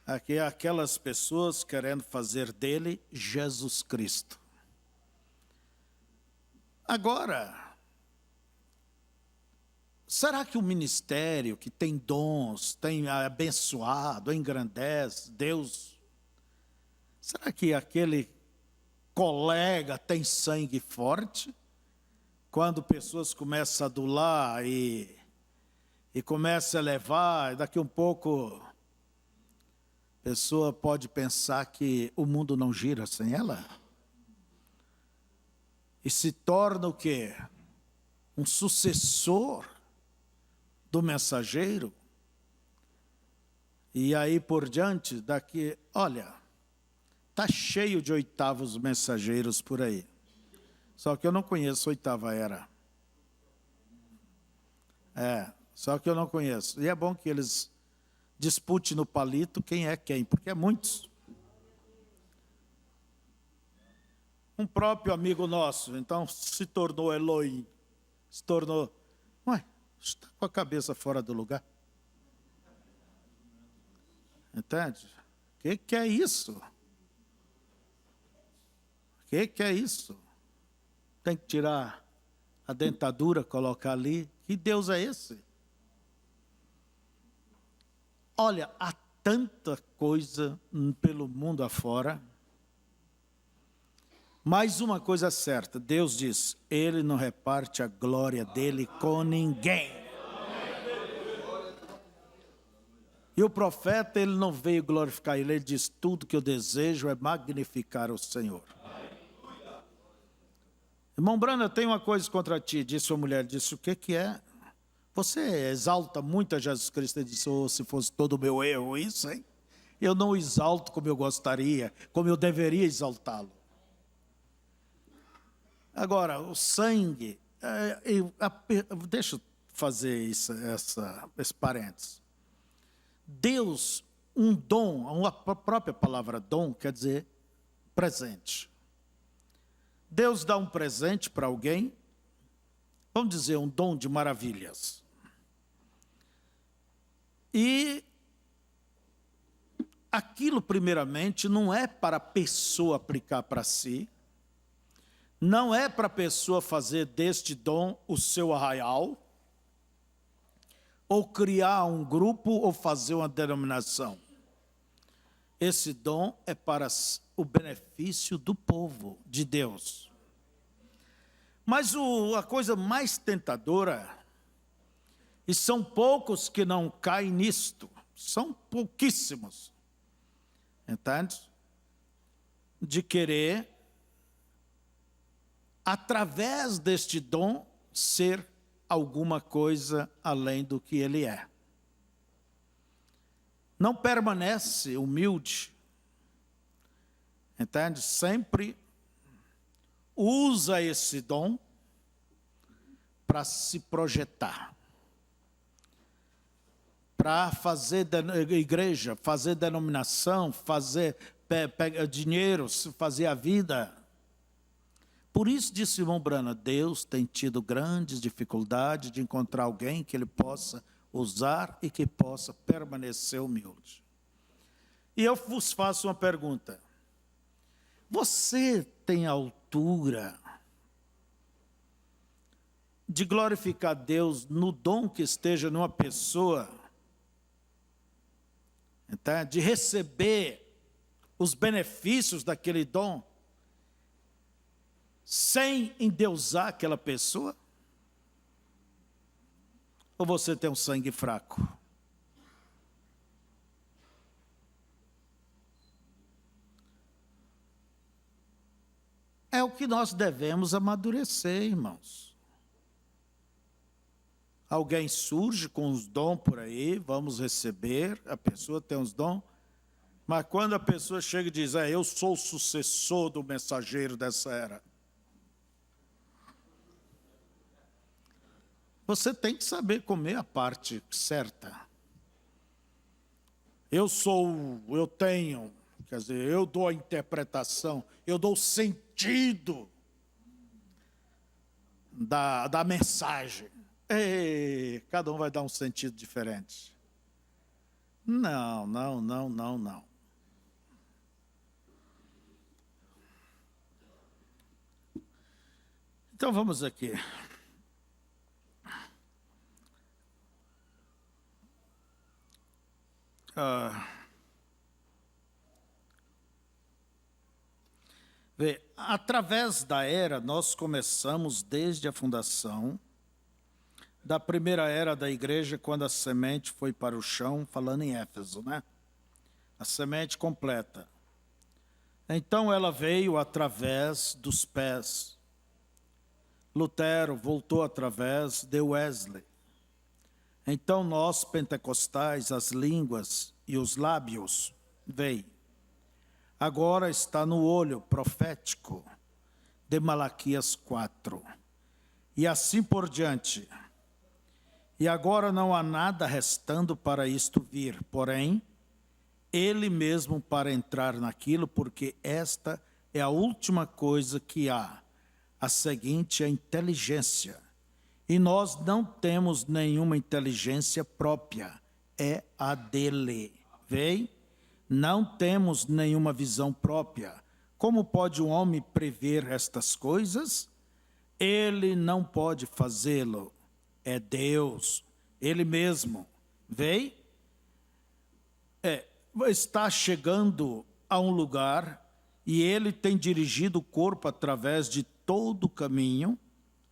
Aqui aquelas pessoas querendo fazer dele Jesus Cristo. Agora, será que o ministério que tem dons, tem abençoado, engrandece Deus, será que aquele colega tem sangue forte? Quando pessoas começam a adular e começam a levar, daqui um pouco a pessoa pode pensar que o mundo não gira sem ela. E se torna o quê? Um sucessor do mensageiro. E aí por diante, daqui, olha, está cheio de oitavos mensageiros por aí. Só que eu não conheço a oitava era. Só que eu não conheço. E é bom que eles disputem no palito quem é quem, porque é muitos. Um próprio amigo nosso, então, se tornou Elohim. Se tornou... Ué, está com a cabeça fora do lugar. Entende? O que é isso? O que é isso? Tem que tirar a dentadura, colocar ali. Que Deus é esse? Olha, há tanta coisa pelo mundo afora. Mas uma coisa é certa, Deus diz, Ele não reparte a glória dele com ninguém. E o profeta, ele não veio glorificar ele diz, tudo que eu desejo é magnificar o Senhor. Irmão Brana, eu tenho uma coisa contra ti, disse a mulher, disse, o que é? Você exalta muito a Jesus Cristo, ele disse, se fosse todo o meu erro isso, hein? Eu não exalto como eu gostaria, como eu deveria exaltá-lo. Agora, o sangue, deixa eu fazer esse parênteses. Deus, um dom, a própria palavra dom quer dizer presente. Deus dá um presente para alguém, vamos dizer, um dom de maravilhas. E aquilo, primeiramente, não é para a pessoa aplicar para si, não é para a pessoa fazer deste dom o seu arraial, ou criar um grupo, ou fazer uma denominação. Esse dom é para o benefício do povo de Deus. Mas a coisa mais tentadora, e são poucos que não caem nisto, são pouquíssimos, entende? De querer, através deste dom, ser alguma coisa além do que ele é. Não permanece humilde, entende? Sempre usa esse dom para se projetar, para fazer igreja, fazer denominação, fazer dinheiro, fazer a vida. Por isso, disse o irmão Brana, Deus tem tido grandes dificuldades de encontrar alguém que ele possa usar e que possa permanecer humilde. E eu vos faço uma pergunta. Você tem altura de glorificar Deus no dom que esteja numa pessoa, então, de receber os benefícios daquele dom, sem endeusar aquela pessoa? Ou você tem um sangue fraco? É o que nós devemos amadurecer, irmãos. Alguém surge com os dons por aí, vamos receber, a pessoa tem os dons, mas quando a pessoa chega e diz, eu sou o sucessor do mensageiro dessa era, você tem que saber comer a parte certa. Eu tenho, quer dizer, eu dou a interpretação, eu dou o sentido da mensagem. Ei, cada um vai dar um sentido diferente. Não. Então vamos aqui. Através da era, nós começamos desde a fundação da primeira era da igreja, quando a semente foi para o chão, falando em Éfeso, né? A semente completa. Então ela veio através dos pés. Lutero voltou através de Wesley. Então nós, pentecostais, as línguas e os lábios, veio. Agora está no olho profético de Malaquias 4. E assim por diante. E agora não há nada restando para isto vir, porém, ele mesmo para entrar naquilo, porque esta é a última coisa que há. A seguinte é a inteligência. E nós não temos nenhuma inteligência própria, é a dele. Vem? Não temos nenhuma visão própria. Como pode um homem prever estas coisas? Ele não pode fazê-lo. É Deus, Ele mesmo. Vem? Está chegando a um lugar e Ele tem dirigido o corpo através de todo o caminho,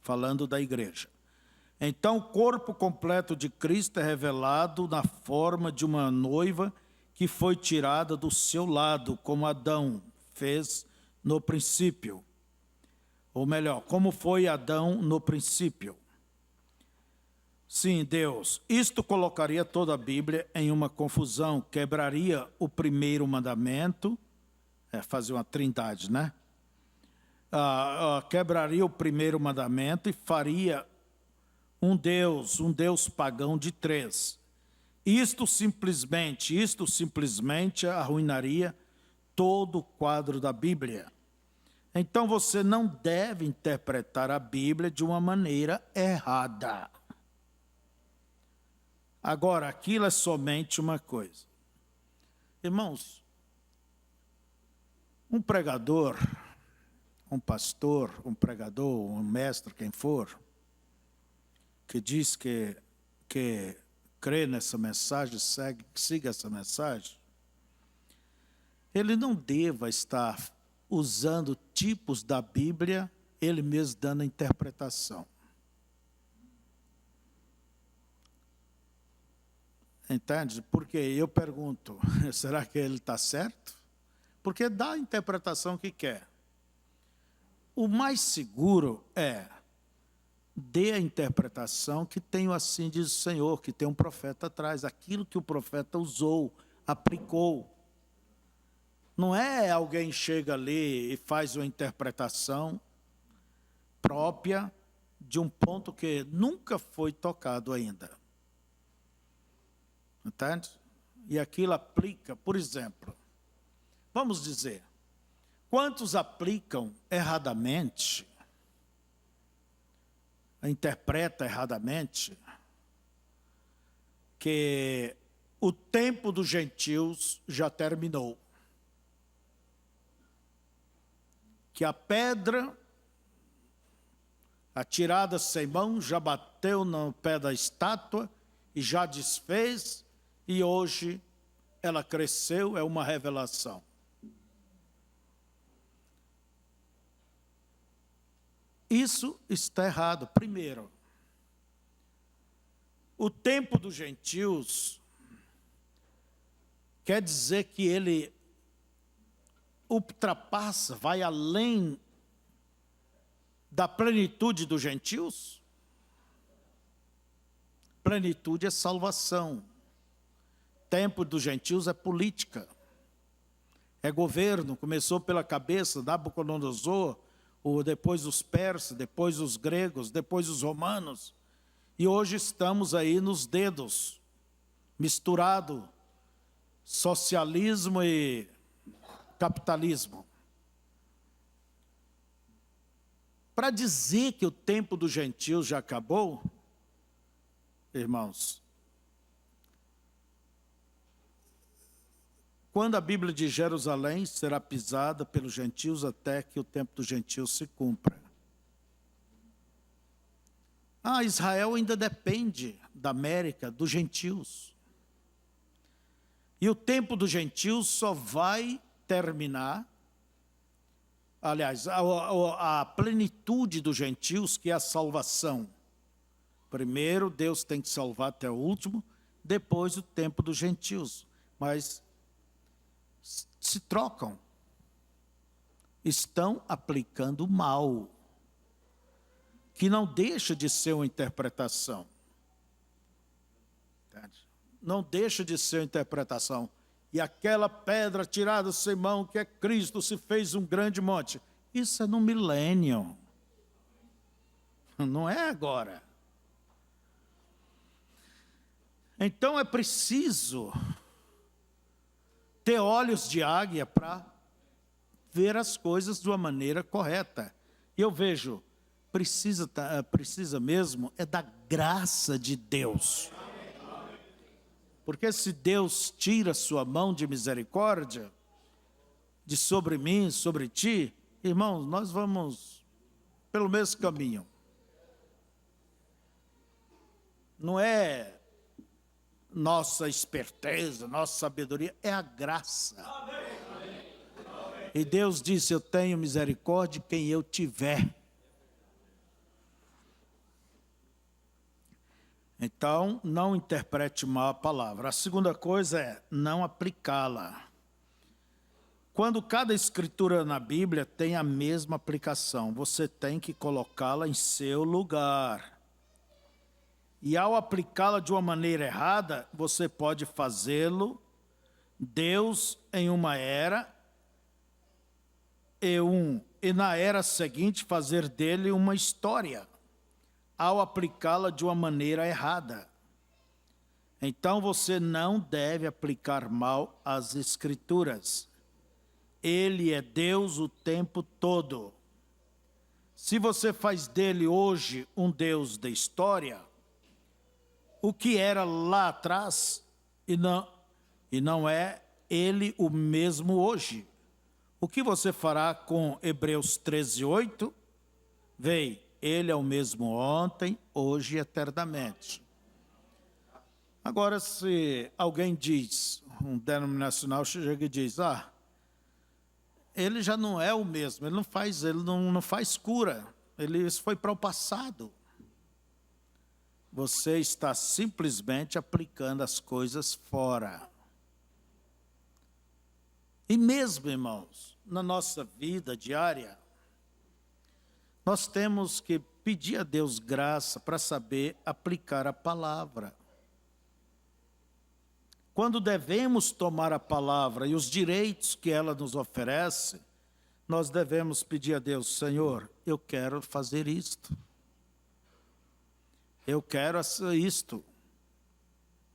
falando da igreja. Então, o corpo completo de Cristo é revelado na forma de uma noiva que foi tirada do seu lado, como Adão fez no princípio. Ou melhor, como foi Adão no princípio. Sim, Deus, isto colocaria toda a Bíblia em uma confusão, quebraria o primeiro mandamento, fazer uma trindade, né? Quebraria o primeiro mandamento e faria um Deus pagão de três. Isto simplesmente arruinaria todo o quadro da Bíblia. Então você não deve interpretar a Bíblia de uma maneira errada. Agora, aquilo é somente uma coisa. Irmãos, um pregador, um pastor, um pregador, um mestre, quem for, que diz que crê nessa mensagem, siga essa mensagem, ele não deva estar usando tipos da Bíblia, ele mesmo dando a interpretação. Entende? Porque eu pergunto, será que ele está certo? Porque dá a interpretação que quer. O mais seguro é dê a interpretação que tem assim diz o Senhor, que tem um profeta atrás, aquilo que o profeta usou, aplicou. Não é alguém chega ali e faz uma interpretação própria de um ponto que nunca foi tocado ainda. Entende? E aquilo aplica, por exemplo, vamos dizer, quantos aplicam erradamente, interpreta erradamente, que o tempo dos gentios já terminou. Que a pedra, Atirada sem mão, já bateu no pé da estátua e já desfez, e hoje ela cresceu, é uma revelação. Isso está errado. Primeiro, o tempo dos gentios quer dizer que ele ultrapassa, vai além da plenitude dos gentios? Plenitude é salvação. Tempo dos gentios é política, é governo. Começou pela cabeça, Nabucodonosor, depois os persas, depois os gregos, depois os romanos. E hoje estamos aí nos dedos, misturado socialismo e capitalismo. Para dizer que o tempo dos gentios já acabou, irmãos, quando a Bíblia diz Jerusalém será pisada pelos gentios até que o tempo dos gentios se cumpra. Israel ainda depende da América, dos gentios. E o tempo dos gentios só vai terminar, aliás, a plenitude dos gentios, que é a salvação. Primeiro, Deus tem que salvar até o último, depois o tempo dos gentios. Mas se trocam. Estão aplicando mal, que não deixa de ser uma interpretação. Não deixa de ser uma interpretação. E aquela pedra tirada sem mão, que é Cristo, se fez um grande monte. Isso é no milênio. Não é agora. Então é preciso ter olhos de águia para ver as coisas de uma maneira correta. E eu vejo, precisa mesmo é da graça de Deus. Porque se Deus tira sua mão de misericórdia de sobre mim, sobre ti, irmãos, nós vamos pelo mesmo caminho. Não é nossa esperteza, nossa sabedoria, é a graça. E Deus disse, eu tenho misericórdia de quem eu tiver. Então, não interprete mal a palavra. A segunda coisa é não aplicá-la. Quando cada escritura na Bíblia tem a mesma aplicação, você tem que colocá-la em seu lugar. E ao aplicá-la de uma maneira errada, você pode fazê-lo, Deus em uma era, e na era seguinte fazer dele uma história, ao aplicá-la de uma maneira errada. Então você não deve aplicar mal às Escrituras. Ele é Deus o tempo todo. Se você faz dele hoje um Deus da história, o que era lá atrás, e não é ele o mesmo hoje. O que você fará com Hebreus 13:8? Vem, ele é o mesmo ontem, hoje e eternamente. Agora, se alguém diz, um denominacional chega e diz, ele já não é o mesmo, ele não faz cura, isso foi para o passado. Você está simplesmente aplicando as coisas fora. E mesmo, irmãos, na nossa vida diária, nós temos que pedir a Deus graça para saber aplicar a palavra. Quando devemos tomar a palavra e os direitos que ela nos oferece, nós devemos pedir a Deus, Senhor, eu quero fazer isto. Eu quero isto.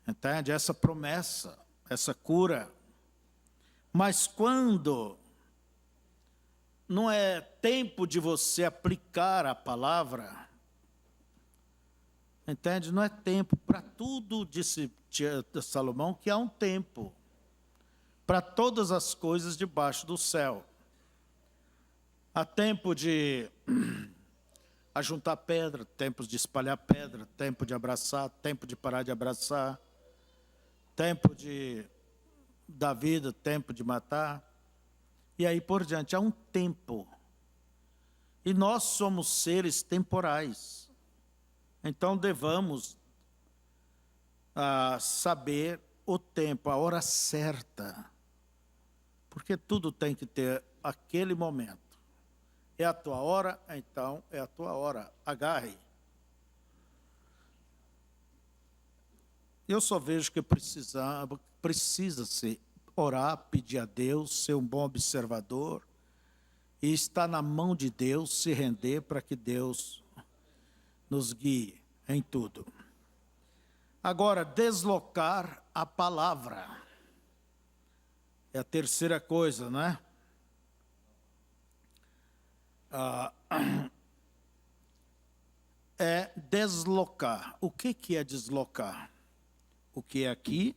Entende? Essa promessa, essa cura. Mas quando não é tempo de você aplicar a palavra, entende? Não é tempo para tudo, disse Salomão, que há um tempo para todas as coisas debaixo do céu. Há tempo de ajuntar pedra, tempos de espalhar pedra, tempo de abraçar, tempo de parar de abraçar, tempo de dar vida, tempo de matar, e aí por diante. Há um tempo. E nós somos seres temporais. Então devamos saber o tempo, a hora certa. Porque tudo tem que ter aquele momento. É a tua hora, então é a tua hora. Agarre. Eu só vejo que precisa-se orar, pedir a Deus, ser um bom observador, e estar na mão de Deus, se render para que Deus nos guie em tudo. Agora, deslocar a palavra. É a terceira coisa, né? É deslocar. O que é deslocar? O que é aqui,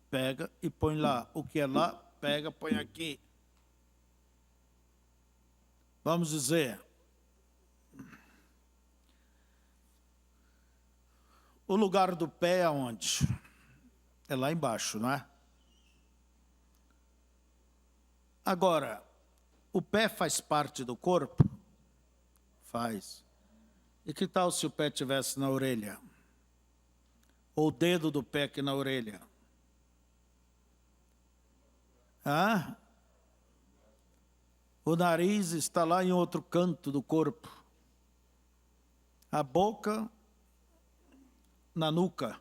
pega e põe lá. O que é lá, pega, põe aqui. Vamos dizer, o lugar do pé é onde? É lá embaixo, não é? Agora, o pé faz parte do corpo? Faz. E que tal se o pé estivesse na orelha? Ou o dedo do pé aqui na orelha? O nariz está lá em outro canto do corpo. A boca na nuca.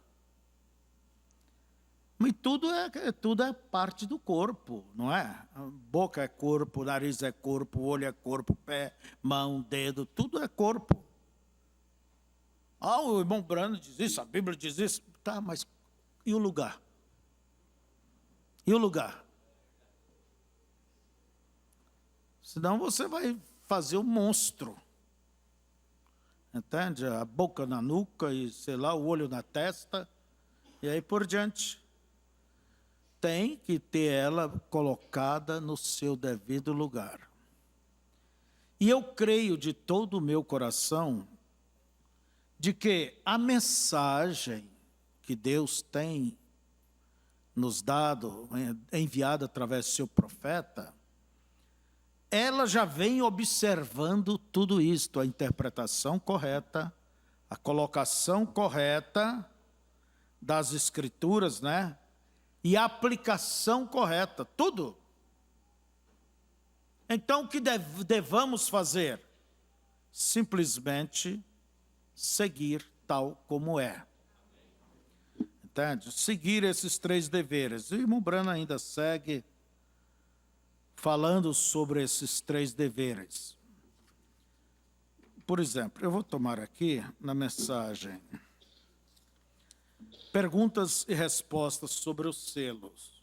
Mas tudo é parte do corpo, não é? A boca é corpo, o nariz é corpo, o olho é corpo, pé, mão, dedo, tudo é corpo. O irmão Brando diz isso, a Bíblia diz isso. Tá, mas e o lugar? E o lugar? Senão você vai fazer um monstro. Entende? A boca na nuca e, sei lá, o olho na testa. E aí por diante. Tem que ter ela colocada no seu devido lugar. E eu creio de todo o meu coração de que a mensagem que Deus tem nos dado, enviada através do seu profeta, ela já vem observando tudo isto, a interpretação correta, a colocação correta das escrituras, né? E a aplicação correta, tudo. Então, o que devamos fazer? Simplesmente seguir tal como é. Entende? Seguir esses 3 deveres. E o irmão Brano ainda segue falando sobre esses 3 deveres. Por exemplo, eu vou tomar aqui na mensagem perguntas e respostas sobre os selos.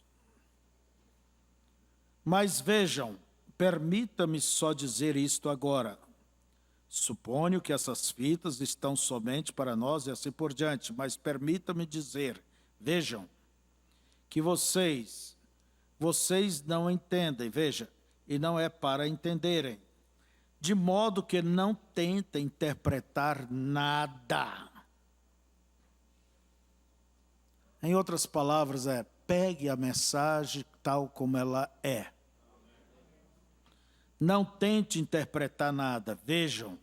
Mas vejam, permita-me só dizer isto agora. Suponho que essas fitas estão somente para nós e assim por diante, mas permita-me dizer, vejam, que vocês não entendem, veja, e não é para entenderem, de modo que não tentem interpretar nada. Em outras palavras, pegue a mensagem tal como ela é. Não tente interpretar nada, vejam.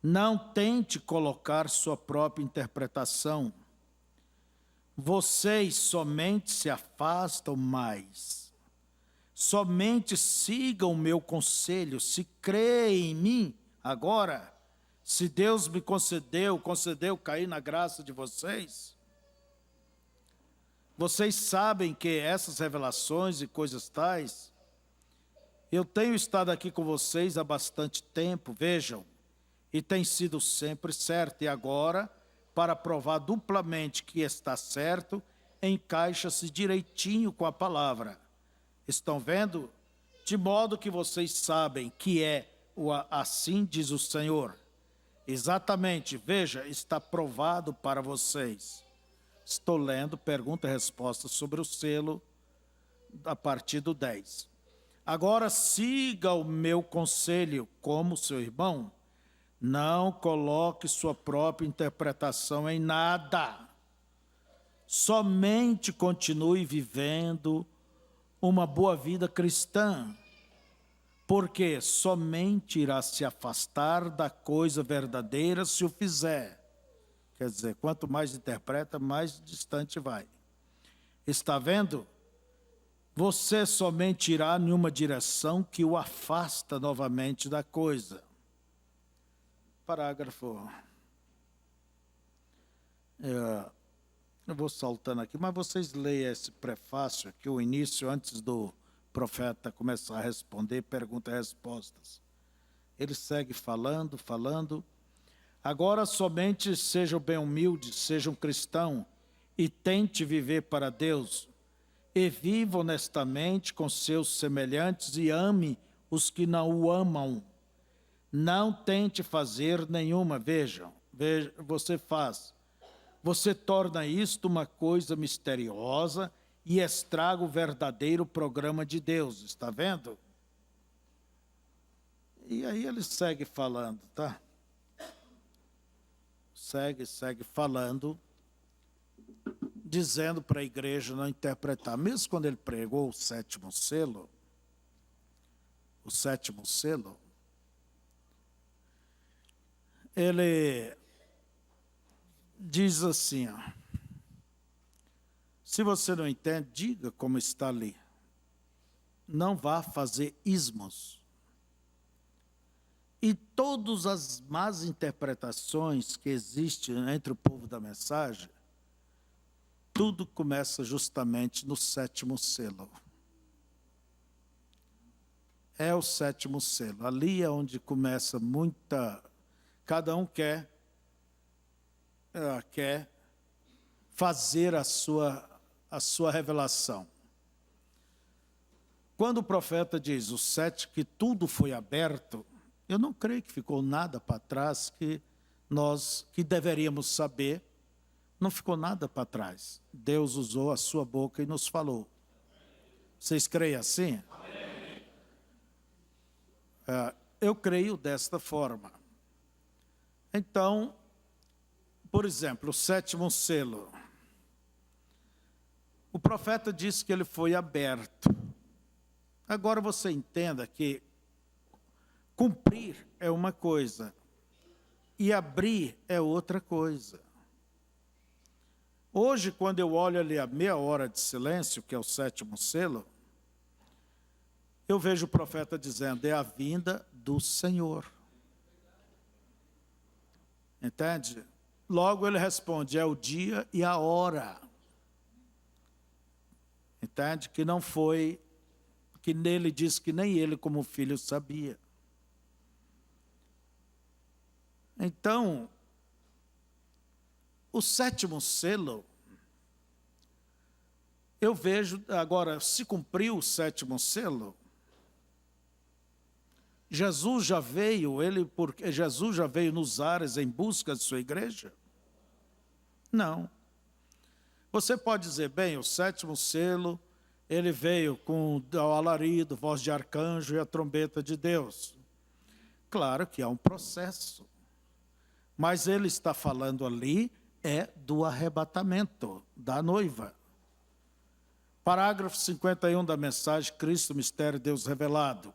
Não tente colocar sua própria interpretação. Vocês somente se afastam mais. Somente sigam o meu conselho. Se creem em mim, agora, se Deus me concedeu cair na graça de vocês, vocês sabem que essas revelações e coisas tais, eu tenho estado aqui com vocês há bastante tempo, vejam, e tem sido sempre certo. E agora, para provar duplamente que está certo, encaixa-se direitinho com a palavra. Estão vendo? De modo que vocês sabem que é o assim diz o Senhor. Exatamente, veja, está provado para vocês. Estou lendo pergunta e resposta sobre o selo a partir do 10. Agora siga o meu conselho como seu irmão. Não coloque sua própria interpretação em nada. Somente continue vivendo uma boa vida cristã, porque somente irá se afastar da coisa verdadeira se o fizer. Quer dizer, quanto mais interpreta, mais distante vai. Está vendo? Você somente irá em uma direção que o afasta novamente da coisa. Parágrafo. Eu vou saltando aqui, mas vocês leiam esse prefácio aqui, o início, antes do profeta começar a responder perguntas e respostas. Ele segue falando. Agora somente sejam bem humildes, sejam cristão e tente viver para Deus. E viva honestamente com seus semelhantes e ame os que não o amam. Não tente fazer nenhuma, veja, você faz. Você torna isto uma coisa misteriosa e estraga o verdadeiro programa de Deus, está vendo? E aí ele segue falando, tá? Segue falando, dizendo para a igreja não interpretar. Mesmo quando ele pregou o sétimo selo, ele diz assim, ó, se você não entende, diga como está ali. Não vá fazer ismos. E todas as más interpretações que existem entre o povo da mensagem, tudo começa justamente no sétimo selo. É o sétimo selo. Ali é onde começa muita... Cada um quer fazer a sua revelação. Quando o profeta diz o sete, que tudo foi aberto, eu não creio que ficou nada para trás que deveríamos saber. Não ficou nada para trás. Deus usou a sua boca e nos falou. Vocês creem assim? Eu creio desta forma. Então, por exemplo, o sétimo selo. O profeta disse que ele foi aberto. Agora você entenda que cumprir é uma coisa e abrir é outra coisa. Hoje, quando eu olho ali a meia hora de silêncio, que é o sétimo selo, eu vejo o profeta dizendo, é a vinda do Senhor. Entende? Logo ele responde, é o dia e a hora. Entende? Que não foi, que nele diz que nem ele como filho sabia. Então, o sétimo selo, eu vejo, agora, se cumpriu o sétimo selo, Jesus já veio nos ares em busca de sua igreja? Não. Você pode dizer, bem, o sétimo selo, ele veio com o alarido, voz de arcanjo e a trombeta de Deus. Claro que há um processo. Mas ele está falando ali do arrebatamento da noiva. Parágrafo 51 da mensagem, Cristo, mistério, Deus revelado,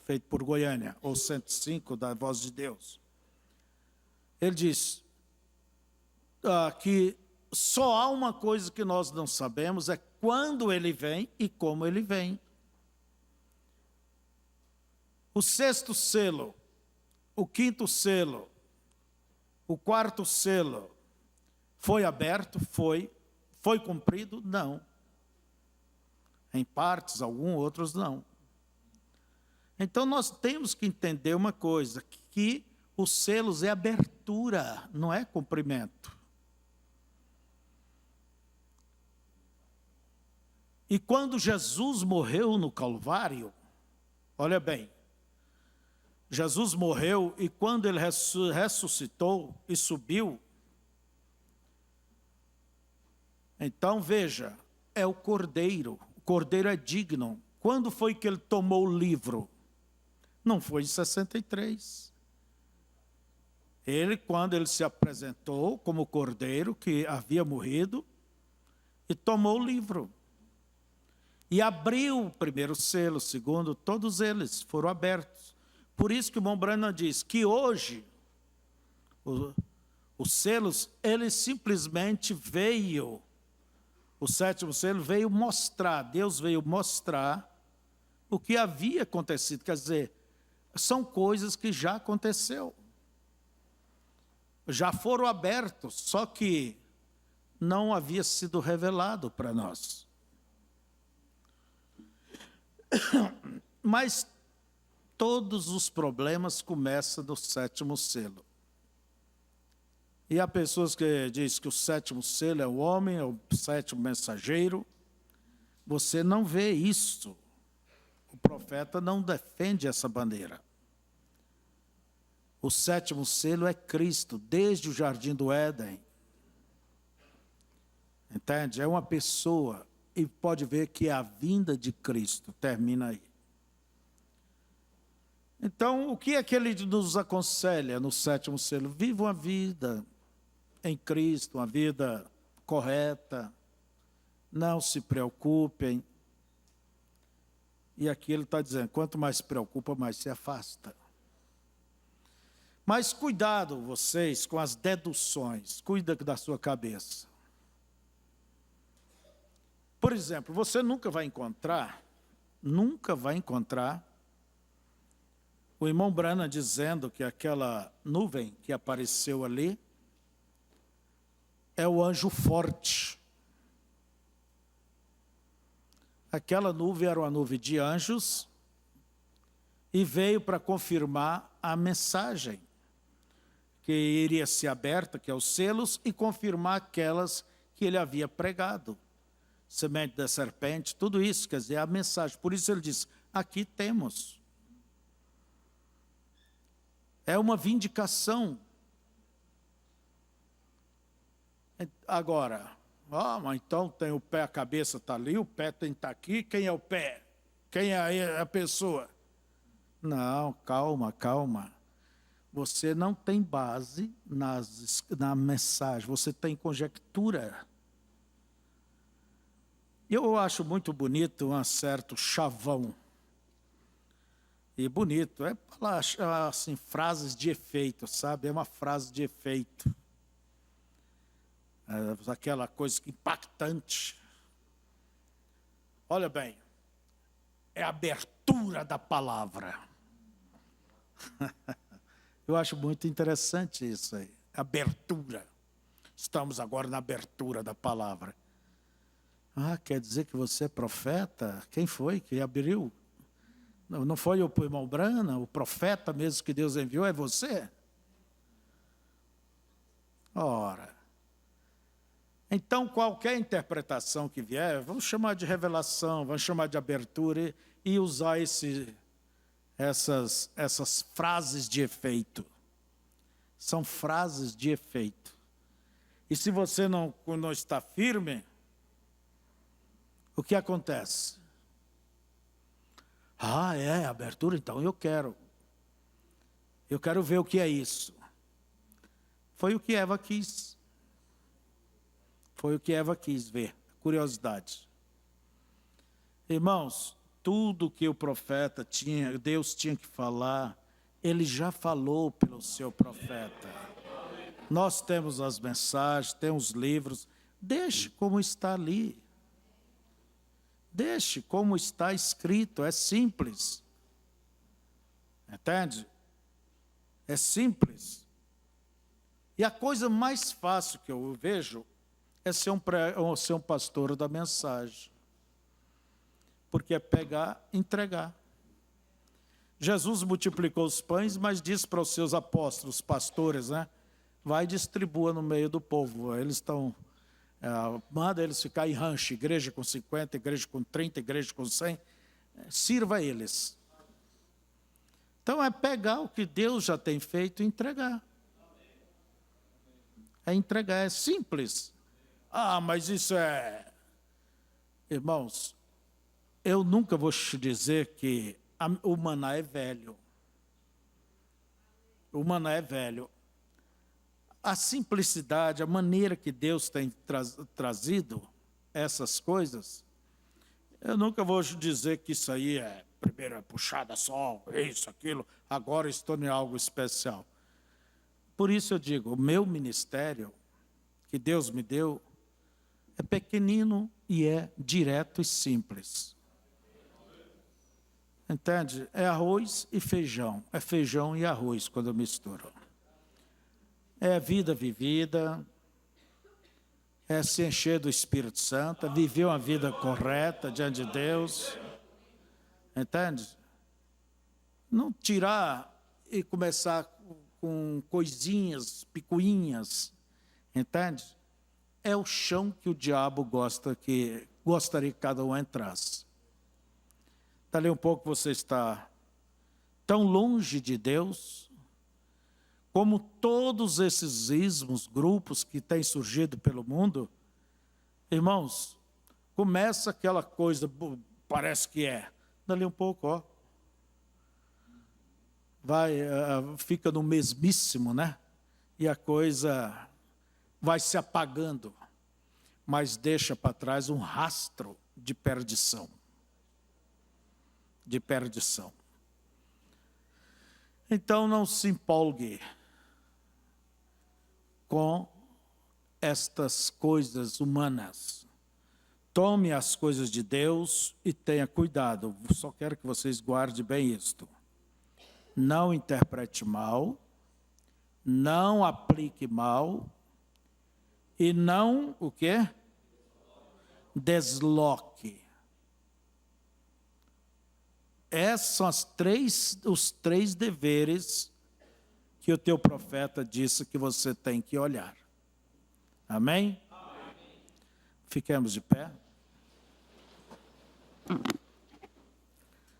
feito por Goiânia, ou 105 da Voz de Deus. Ele diz que só há uma coisa que nós não sabemos, é quando ele vem e como ele vem. O sexto selo, o quinto selo, o quarto selo, foi aberto? Foi. Foi cumprido? Não. Em partes, alguns, outros não. Então nós temos que entender uma coisa, que os selos é abertura, não é cumprimento. E quando Jesus morreu no Calvário, olha bem, Jesus morreu e quando ele ressuscitou e subiu, então veja, é o Cordeiro é digno. Quando foi que ele tomou o livro? Não foi em 63. Quando ele se apresentou como cordeiro que havia morrido, e tomou o livro. E abriu o primeiro selo, o segundo, todos eles foram abertos. Por isso que o irmão Branham diz que hoje, os selos, ele simplesmente veio, o sétimo selo veio mostrar, Deus veio mostrar o que havia acontecido. Quer dizer, são coisas que já aconteceu. Já foram abertos, só que não havia sido revelado para nós. Mas todos os problemas começam no sétimo selo. E há pessoas que dizem que o sétimo selo é o homem, é o sétimo mensageiro. Você não vê isso. O profeta não defende essa bandeira. O sétimo selo é Cristo, desde o jardim do Éden. Entende? É uma pessoa, e pode ver que a vinda de Cristo termina aí. Então, o que é que ele nos aconselha no sétimo selo? Viva uma vida em Cristo, uma vida correta, não se preocupem. E aqui ele está dizendo, quanto mais se preocupa, mais se afasta. Mas cuidado vocês com as deduções, cuida da sua cabeça. Por exemplo, você nunca vai encontrar o irmão Branham dizendo que aquela nuvem que apareceu ali é o anjo forte. Aquela nuvem era uma nuvem de anjos e veio para confirmar a mensagem que iria ser aberta, que é os selos, e confirmar aquelas que ele havia pregado. Semente da serpente, tudo isso, quer dizer, a mensagem. Por isso ele diz, aqui temos. É uma vindicação. Agora, mas então tem o pé, a cabeça está ali, o pé tem que estar aqui, quem é o pé? Quem é a pessoa? Não, calma, calma. Você não tem base na mensagem, você tem conjectura. Eu acho muito bonito um certo chavão. E bonito, é falar assim, frases de efeito, sabe? É uma frase de efeito. É aquela coisa impactante. Olha bem, é a abertura da palavra. Eu acho muito interessante isso aí, abertura. Estamos agora na abertura da palavra. Quer dizer que você é profeta? Quem foi que abriu? Não foi o irmão Branham, o profeta mesmo que Deus enviou, é você? Ora, então qualquer interpretação que vier, vamos chamar de revelação, vamos chamar de abertura e usar essas frases de efeito. São frases de efeito. E se você não está firme, o que acontece? É abertura, então eu quero. Eu quero ver o que é isso. Foi o que Eva quis. Foi o que Eva quis ver. Curiosidade. Irmãos, tudo que o profeta tinha, Deus tinha que falar, ele já falou pelo seu profeta. Nós temos as mensagens, temos livros. Deixe como está ali. Deixe como está escrito, é simples. Entende? É simples. E a coisa mais fácil que eu vejo é ser um pastor da mensagem. Porque é pegar e entregar. Jesus multiplicou os pães, mas disse para os seus apóstolos, pastores, né? Vai e distribua no meio do povo. Eles estão... manda eles ficar em rancho, igreja com 50, igreja com 30, igreja com 100, sirva a eles. Então é pegar o que Deus já tem feito e entregar. É entregar, é simples. Mas isso é... Irmãos, eu nunca vou te dizer que o maná é velho. O maná é velho. a simplicidade, a maneira que Deus tem trazido essas coisas, eu nunca vou dizer que isso aí é primeira puxada só, isso, aquilo, agora estou em algo especial. Por isso eu digo, o meu ministério, que Deus me deu, é pequenino e é direto e simples. Entende? É arroz e feijão. É feijão e arroz quando eu misturo. É vida vivida, é se encher do Espírito Santo, é viver uma vida correta diante de Deus. Entende? Não tirar e começar com coisinhas, picuinhas. Entende? É o chão que o diabo gostaria que cada um entrasse. Dali um pouco você está tão longe de Deus, como todos esses ismos, grupos que têm surgido pelo mundo. Irmãos, começa aquela coisa, parece que é. Dali um pouco, ó. Fica no mesmíssimo, né? E a coisa vai se apagando, mas deixa para trás um rastro de perdição. De perdição. Então não se empolgue com estas coisas humanas. Tome as coisas de Deus e tenha cuidado. Só quero que vocês guardem bem isto. Não interprete mal, não aplique mal e não, o quê? Desloque. Esses são os três deveres que o teu profeta disse que você tem que olhar. Amém? Amém. Fiquemos de pé.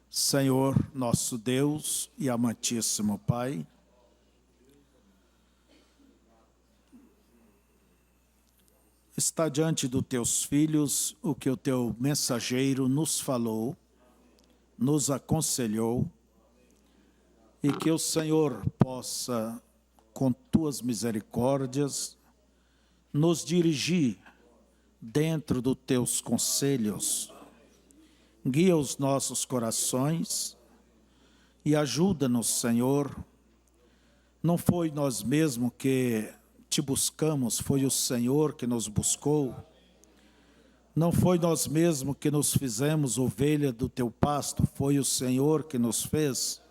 Senhor, nosso Deus e amantíssimo Pai, está diante dos teus filhos o que o teu mensageiro nos falou, nos aconselhou, e que o Senhor possa, com tuas misericórdias, nos dirigir dentro dos teus conselhos. Guia os nossos corações e ajuda-nos, Senhor. Não foi nós mesmos que te buscamos, foi o Senhor que nos buscou. Não foi nós mesmos que nos fizemos ovelha do teu pasto, foi o Senhor que nos fez.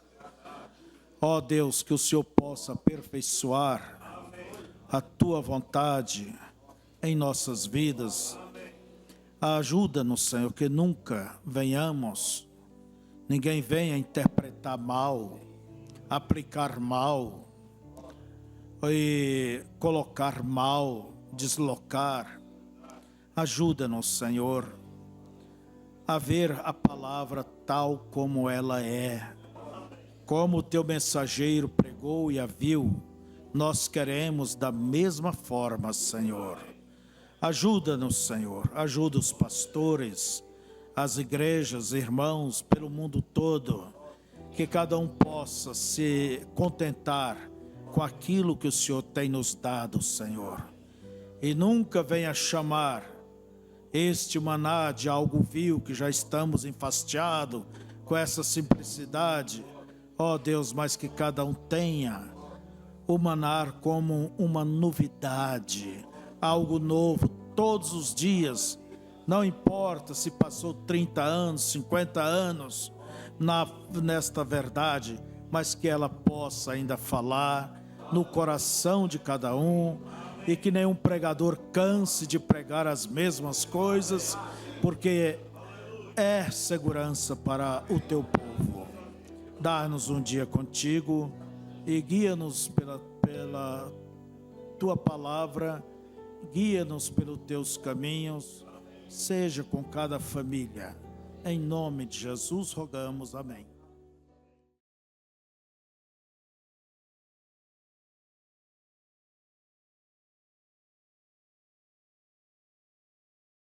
Ó Deus, que o Senhor possa aperfeiçoar a tua vontade em nossas vidas. Ajuda-nos, Senhor, que nunca ninguém venha interpretar mal, aplicar mal, e colocar mal, deslocar. Ajuda-nos, Senhor, a ver a palavra tal como ela é, como o teu mensageiro pregou e a viu. Nós queremos da mesma forma, Senhor. Ajuda-nos, Senhor, ajuda os pastores, as igrejas, irmãos, pelo mundo todo, que cada um possa se contentar com aquilo que o Senhor tem nos dado, Senhor. E nunca venha chamar este maná de algo vil, que já estamos enfastiados com essa simplicidade. Ó Deus, mas que cada um tenha o maná como uma novidade, algo novo, todos os dias, não importa se passou 30 anos, 50 anos nesta verdade, mas que ela possa ainda falar no coração de cada um, e que nenhum pregador canse de pregar as mesmas coisas, porque é segurança para o teu povo. Dá-nos um dia contigo e guia-nos pela tua palavra, guia-nos pelos teus caminhos, seja com cada família. Em nome de Jesus rogamos, amém.